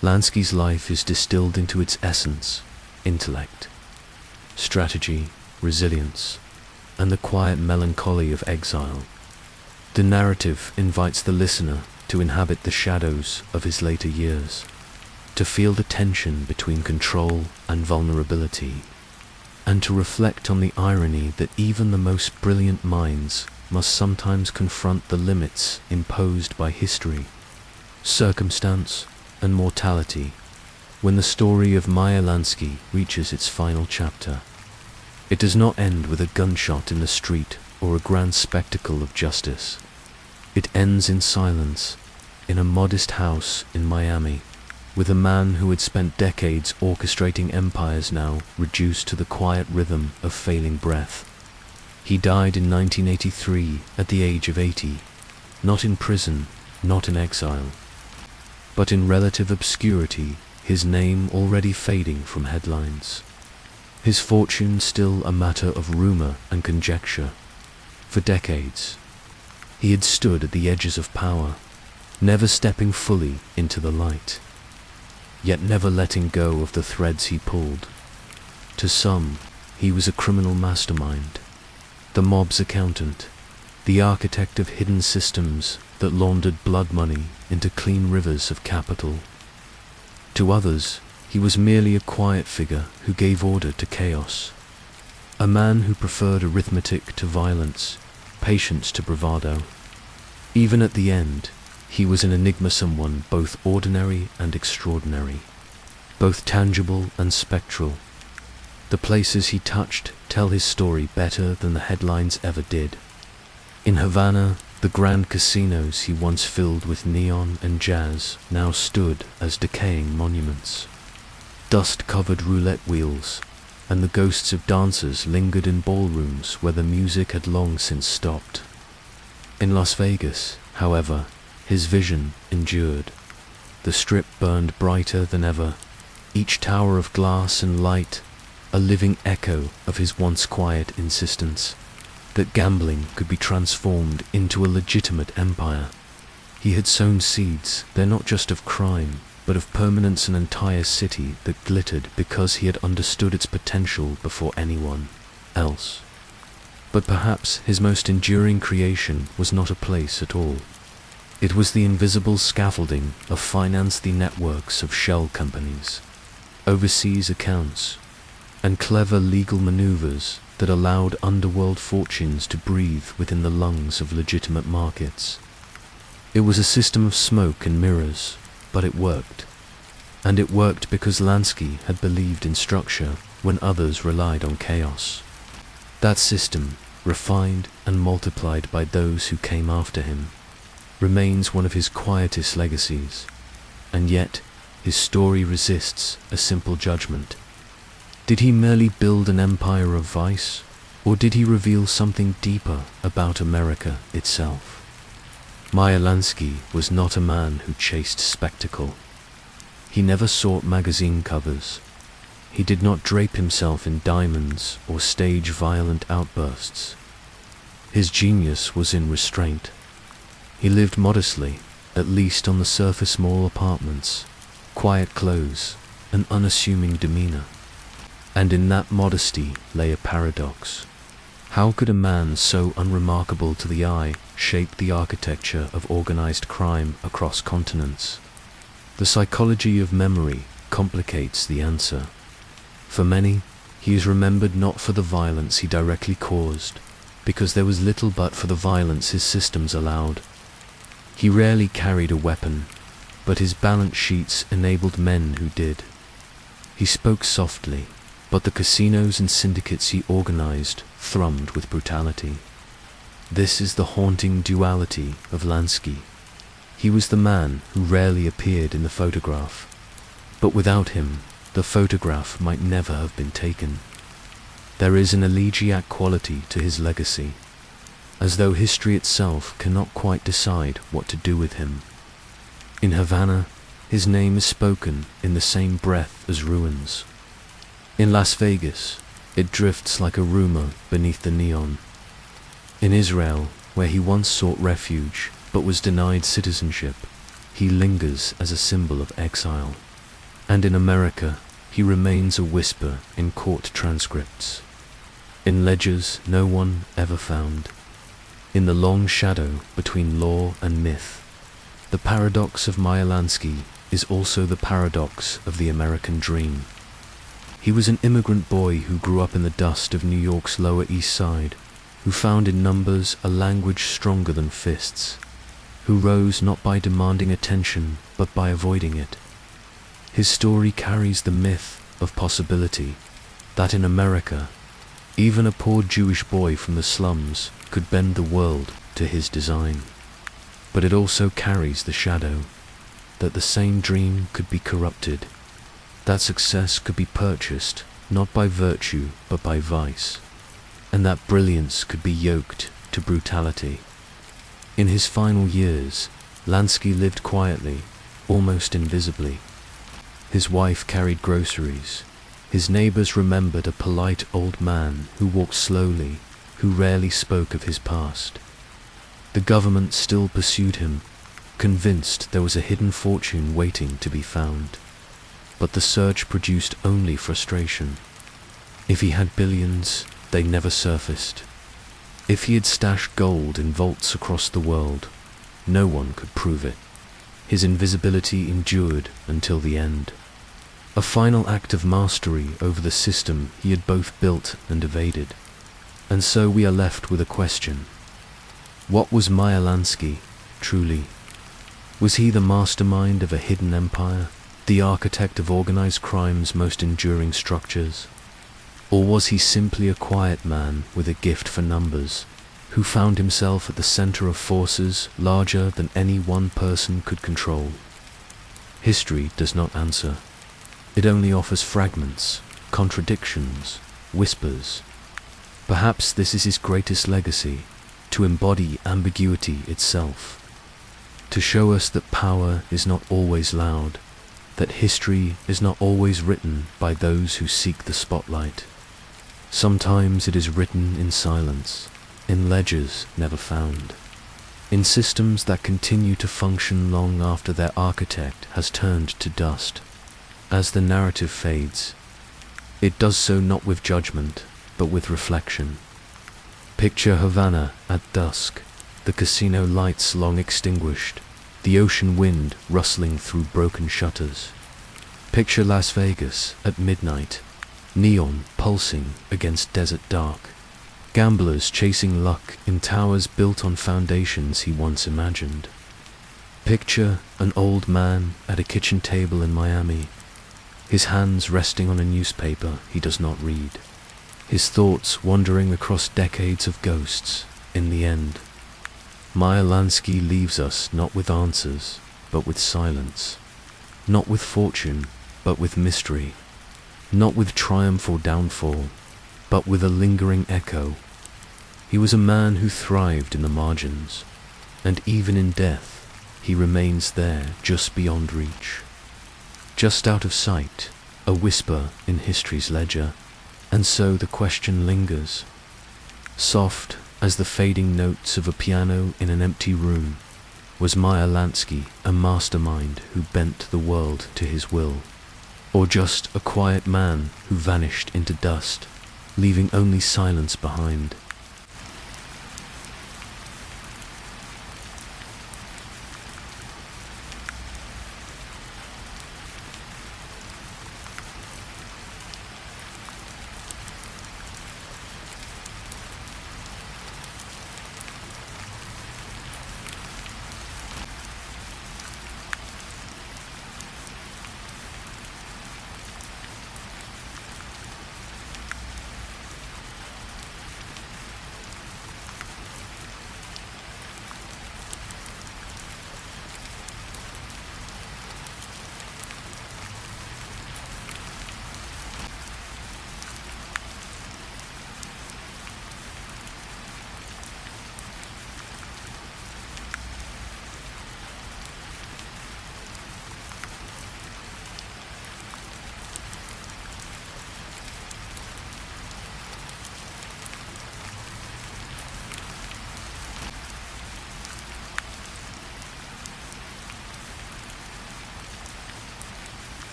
Lansky's life is distilled into its essence: intellect, strategy, resilience, and the quiet melancholy of exile. The narrative invites the listener to inhabit the shadows of his later years, to feel the tension between control and vulnerability, and to reflect on the irony that even the most brilliant minds must sometimes confront the limits imposed by history, circumstance, and mortality. When the story of Meyer Lansky reaches its final chapter, it does not end with a gunshot in the street or a grand spectacle of justice. It ends in silence, in a modest house in Miami, with a man who had spent decades orchestrating empires now reduced to the quiet rhythm of failing breath. He died in 1983 at the age of 80, not in prison, not in exile, but in relative obscurity, his name already fading from headlines. His fortune still a matter of rumor and conjecture. For decades, he had stood at the edges of power, never stepping fully into the light, yet never letting go of the threads he pulled. To some, he was a criminal mastermind, the mob's accountant, the architect of hidden systems that laundered blood money into clean rivers of capital. To others, he was merely a quiet figure who gave order to chaos, a man who preferred arithmetic to violence, patience to bravado. Even at the end, he was an enigma, someone both ordinary and extraordinary, both tangible and spectral. The places he touched tell his story better than the headlines ever did. In Havana, the grand casinos he once filled with neon and jazz now stood as decaying monuments. Dust-covered roulette wheels, and the ghosts of dancers lingered in ballrooms where the music had long since stopped. In Las Vegas, however, his vision endured. The Strip burned brighter than ever, each tower of glass and light a living echo of his once quiet insistence that gambling could be transformed into a legitimate empire. He had sown seeds there not just of crime, but of permanence, an entire city that glittered because he had understood its potential before anyone else. But perhaps his most enduring creation was not a place at all. It was the invisible scaffolding of finance, the networks of shell companies, overseas accounts, and clever legal maneuvers that allowed underworld fortunes to breathe within the lungs of legitimate markets. It was a system of smoke and mirrors, but it worked. And it worked because Lansky had believed in structure when others relied on chaos. That system, refined and multiplied by those who came after him, remains one of his quietest legacies, and yet his story resists a simple judgment. Did he merely build an empire of vice, or did he reveal something deeper about America itself? Meyer Lansky was not a man who chased spectacle. He never sought magazine covers. He did not drape himself in diamonds or stage violent outbursts. His genius was in restraint. He lived modestly, at least on the surface, small apartments, quiet clothes, an unassuming demeanor. And in that modesty lay a paradox. How could a man so unremarkable to the eye shape the architecture of organized crime across continents? The psychology of memory complicates the answer. For many, he is remembered not for the violence he directly caused, because there was little but for the violence his systems allowed. He rarely carried a weapon, but his balance sheets enabled men who did. He spoke softly, but the casinos and syndicates he organized thrummed with brutality. This is the haunting duality of Lansky. He was the man who rarely appeared in the photograph, but without him, the photograph might never have been taken. There is an elegiac quality to his legacy, as though history itself cannot quite decide what to do with him. In Havana, his name is spoken in the same breath as ruins. In Las Vegas, it drifts like a rumor beneath the neon. In Israel, where he once sought refuge but was denied citizenship, he lingers as a symbol of exile. And in America, he remains a whisper in court transcripts, in ledgers no one ever found, in the long shadow between law and myth. The paradox of Meyer Lansky is also the paradox of the American dream. He was an immigrant boy who grew up in the dust of New York's Lower East Side, who found in numbers a language stronger than fists, who rose not by demanding attention but by avoiding it. His story carries the myth of possibility, that in America, even a poor Jewish boy from the slums could bend the world to his design. But it also carries the shadow, that the same dream could be corrupted, that success could be purchased not by virtue but by vice, and that brilliance could be yoked to brutality. In his final years, Lansky lived quietly, almost invisibly. His wife carried groceries. His neighbors remembered a polite old man who walked slowly, who rarely spoke of his past. The government still pursued him, convinced there was a hidden fortune waiting to be found. But the search produced only frustration. If he had billions, they never surfaced. If he had stashed gold in vaults across the world, no one could prove it. His invisibility endured until the end. A final act of mastery over the system he had both built and evaded. And so we are left with a question. What was Meyer Lansky, truly? Was he the mastermind of a hidden empire, the architect of organized crime's most enduring structures? Or was he simply a quiet man with a gift for numbers, who found himself at the center of forces larger than any one person could control? History does not answer. It only offers fragments, contradictions, whispers. Perhaps this is his greatest legacy, to embody ambiguity itself, to show us that power is not always loud, that history is not always written by those who seek the spotlight. Sometimes it is written in silence, in ledgers never found, in systems that continue to function long after their architect has turned to dust. As the narrative fades, it does so not with judgment, but with reflection. Picture Havana at dusk, the casino lights long extinguished, the ocean wind rustling through broken shutters. Picture Las Vegas at midnight, neon pulsing against desert dark, gamblers chasing luck in towers built on foundations he once imagined. Picture an old man at a kitchen table in Miami, his hands resting on a newspaper he does not read, his thoughts wandering across decades of ghosts. In the end, Meyer Lansky leaves us not with answers, but with silence, not with fortune, but with mystery, not with triumph or downfall, but with a lingering echo. He was a man who thrived in the margins, and even in death, he remains there just beyond reach. Just out of sight, a whisper in history's ledger, and so the question lingers. Soft as the fading notes of a piano in an empty room, was Meyer Lansky a mastermind who bent the world to his will, or just a quiet man who vanished into dust, leaving only silence behind?